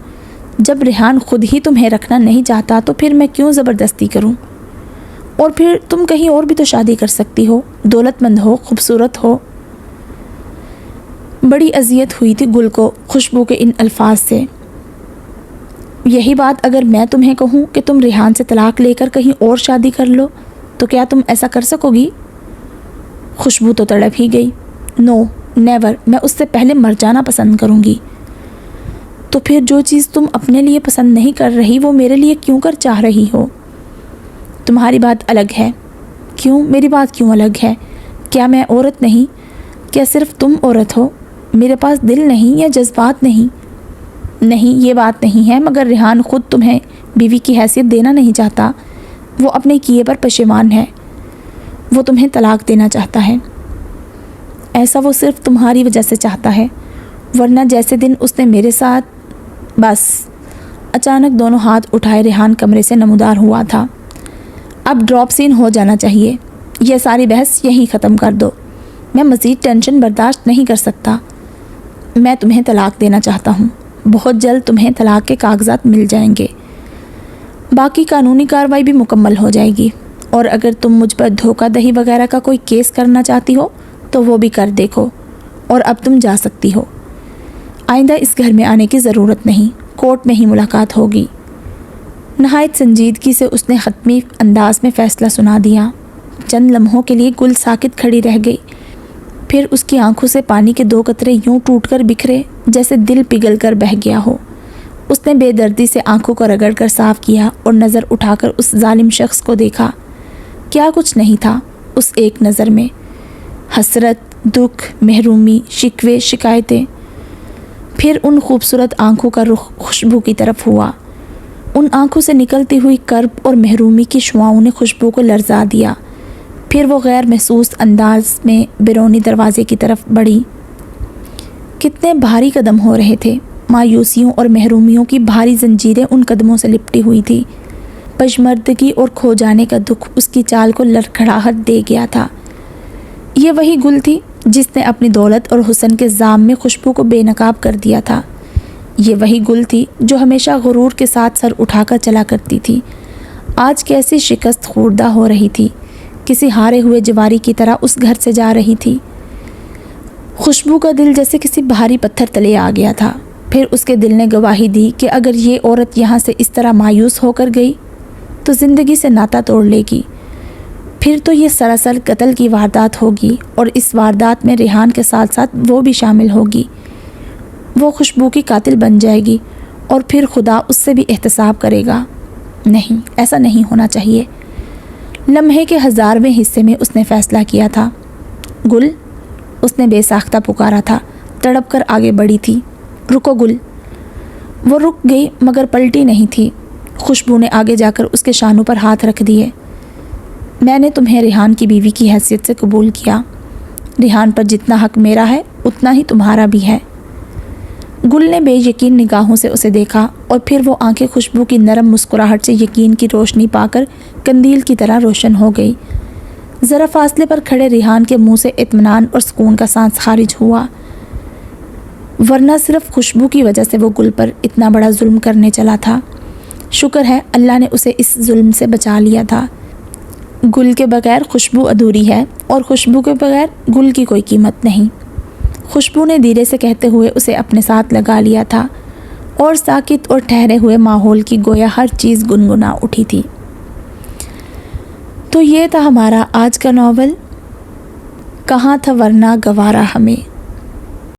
جب ریحان خود ہی تمہیں رکھنا نہیں چاہتا تو پھر میں کیوں زبردستی کروں؟ اور پھر تم کہیں اور بھی تو شادی کر سکتی ہو، دولت مند ہو، خوبصورت ہو۔ بڑی اذیت ہوئی تھی گل کو خوشبو کے ان الفاظ سے۔ یہی بات اگر میں تمہیں کہوں کہ تم ریحان سے طلاق لے کر کہیں اور شادی کر لو تو کیا تم ایسا کر سکو گی؟ خوشبو تو تڑپ ہی گئی۔ نو نیور، میں اس سے پہلے مر جانا پسند کروں گی۔ تو پھر جو چیز تم اپنے لیے پسند نہیں کر رہی وہ میرے لیے کیوں کر چاہ رہی ہو؟ تمہاری بات الگ ہے۔ کیوں؟ میری بات کیوں الگ ہے؟ کیا میں عورت نہیں؟ کیا صرف تم عورت ہو؟ میرے پاس دل نہیں یا جذبات نہیں؟ نہیں، یہ بات نہیں ہے، مگر ریحان خود تمہیں بیوی کی حیثیت دینا نہیں چاہتا۔ وہ اپنے کیے پر پشیمان ہے۔ وہ تمہیں طلاق دینا چاہتا ہے۔ ایسا وہ صرف تمہاری وجہ سے چاہتا ہے، ورنہ جیسے دن اس نے میرے ساتھ… بس۔ اچانک دونوں ہاتھ اٹھائے ریحان کمرے سے نمودار ہوا تھا۔ اب ڈراپ سین ہو جانا چاہیے۔ یہ ساری بحث یہیں ختم کر دو۔ میں مزید ٹینشن برداشت نہیں کر سکتا۔ میں تمہیں طلاق دینا چاہتا ہوں۔ بہت جلد تمہیں طلاق کے کاغذات مل جائیں گے۔ باقی قانونی کارروائی بھی مکمل ہو جائے گی، اور اگر تم مجھ پر دھوکہ دہی وغیرہ کا کوئی کیس کرنا چاہتی ہو تو وہ بھی کر دیکھو، اور اب تم جا سکتی ہو۔ آئندہ اس گھر میں آنے کی ضرورت نہیں، کورٹ میں ہی ملاقات ہوگی۔ نہایت سنجیدگی سے اس نے حتمی انداز میں فیصلہ سنا دیا۔ چند لمحوں کے لیے گل ساکت کھڑی رہ گئی، پھر اس کی آنکھوں سے پانی کے 2 قطرے یوں ٹوٹ کر بکھرے جیسے دل پگھل کر بہہ گیا ہو۔ اس نے بے دردی سے آنکھوں کو رگڑ کر صاف کیا اور نظر اٹھا کر اس ظالم شخص کو دیکھا۔ کیا کچھ نہیں تھا اس ایک نظر میں؟ حسرت، دکھ، محرومی، شکوے، شکایتیں۔ پھر ان خوبصورت آنکھوں کا رخ خوشبو کی طرف ہوا۔ ان آنکھوں سے نکلتی ہوئی کرب اور محرومی کی شعاؤں نے خوشبو کو لرزا دیا۔ پھر وہ غیر محسوس انداز میں بیرونی دروازے کی طرف بڑھی۔ کتنے بھاری قدم ہو رہے تھے۔ مایوسیوں اور محرومیوں کی بھاری زنجیریں ان قدموں سے لپٹی ہوئی تھی۔ پشمردگی اور کھو جانے کا دکھ اس کی چال کو لڑکھڑاہٹ دے گیا تھا۔ یہ وہی گل تھی جس نے اپنی دولت اور حسن کے زام میں خوشبو کو بے نقاب کر دیا تھا۔ یہ وہی گل تھی جو ہمیشہ غرور کے ساتھ سر اٹھا کر چلا کرتی تھی۔ آج کیسی شکست خوردہ ہو رہی تھی، کسی ہارے ہوئے جواری کی طرح اس گھر سے جا رہی تھی۔ خوشبو کا دل جیسے کسی بھاری پتھر تلے آ گیا تھا۔ پھر اس کے دل نے گواہی دی کہ اگر یہ عورت یہاں سے اس طرح مایوس ہو کر گئی تو زندگی سے ناطا توڑ لے گی، پھر تو یہ سراسر قتل کی واردات ہوگی، اور اس واردات میں ریحان کے ساتھ ساتھ وہ بھی شامل ہوگی۔ وہ خوشبو کی قاتل بن جائے گی اور پھر خدا اس سے بھی احتساب کرے گا۔ نہیں، ایسا نہیں ہونا چاہیے۔ لمحے کے 1000ویں حصے میں اس نے فیصلہ کیا تھا۔ گل، اس نے بے ساختہ پکارا تھا، تڑپ کر آگے بڑھی تھی۔ رکو گل۔ وہ رک گئی مگر پلٹی نہیں تھی۔ خوشبو نے آگے جا کر اس کے شانوں پر ہاتھ رکھ دیے۔ میں نے تمہیں ریحان کی بیوی کی حیثیت سے قبول کیا۔ ریحان پر جتنا حق میرا ہے اتنا ہی تمہارا بھی ہے۔ گل نے بے یقین نگاہوں سے اسے دیکھا اور پھر وہ آنکھیں خوشبو کی نرم مسکراہٹ سے یقین کی روشنی پا کر قندیل کی طرح روشن ہو گئی۔ ذرا فاصلے پر کھڑے ریحان کے منہ سے اطمینان اور سکون کا سانس خارج ہوا، ورنہ صرف خوشبو کی وجہ سے وہ گل پر اتنا بڑا ظلم کرنے چلا تھا۔ شکر ہے اللہ نے اسے اس ظلم سے بچا لیا تھا۔ گل کے بغیر خوشبو ادھوری ہے اور خوشبو کے بغیر گل کی کوئی قیمت نہیں۔ خوشبو نے دھیرے سے کہتے ہوئے اسے اپنے ساتھ لگا لیا تھا اور ساکت اور ٹھہرے ہوئے ماحول کی گویا ہر چیز گنگنا اٹھی تھی۔ تو یہ تھا ہمارا آج کا ناول، کہاں تھا ورنہ گوارا ہمیں۔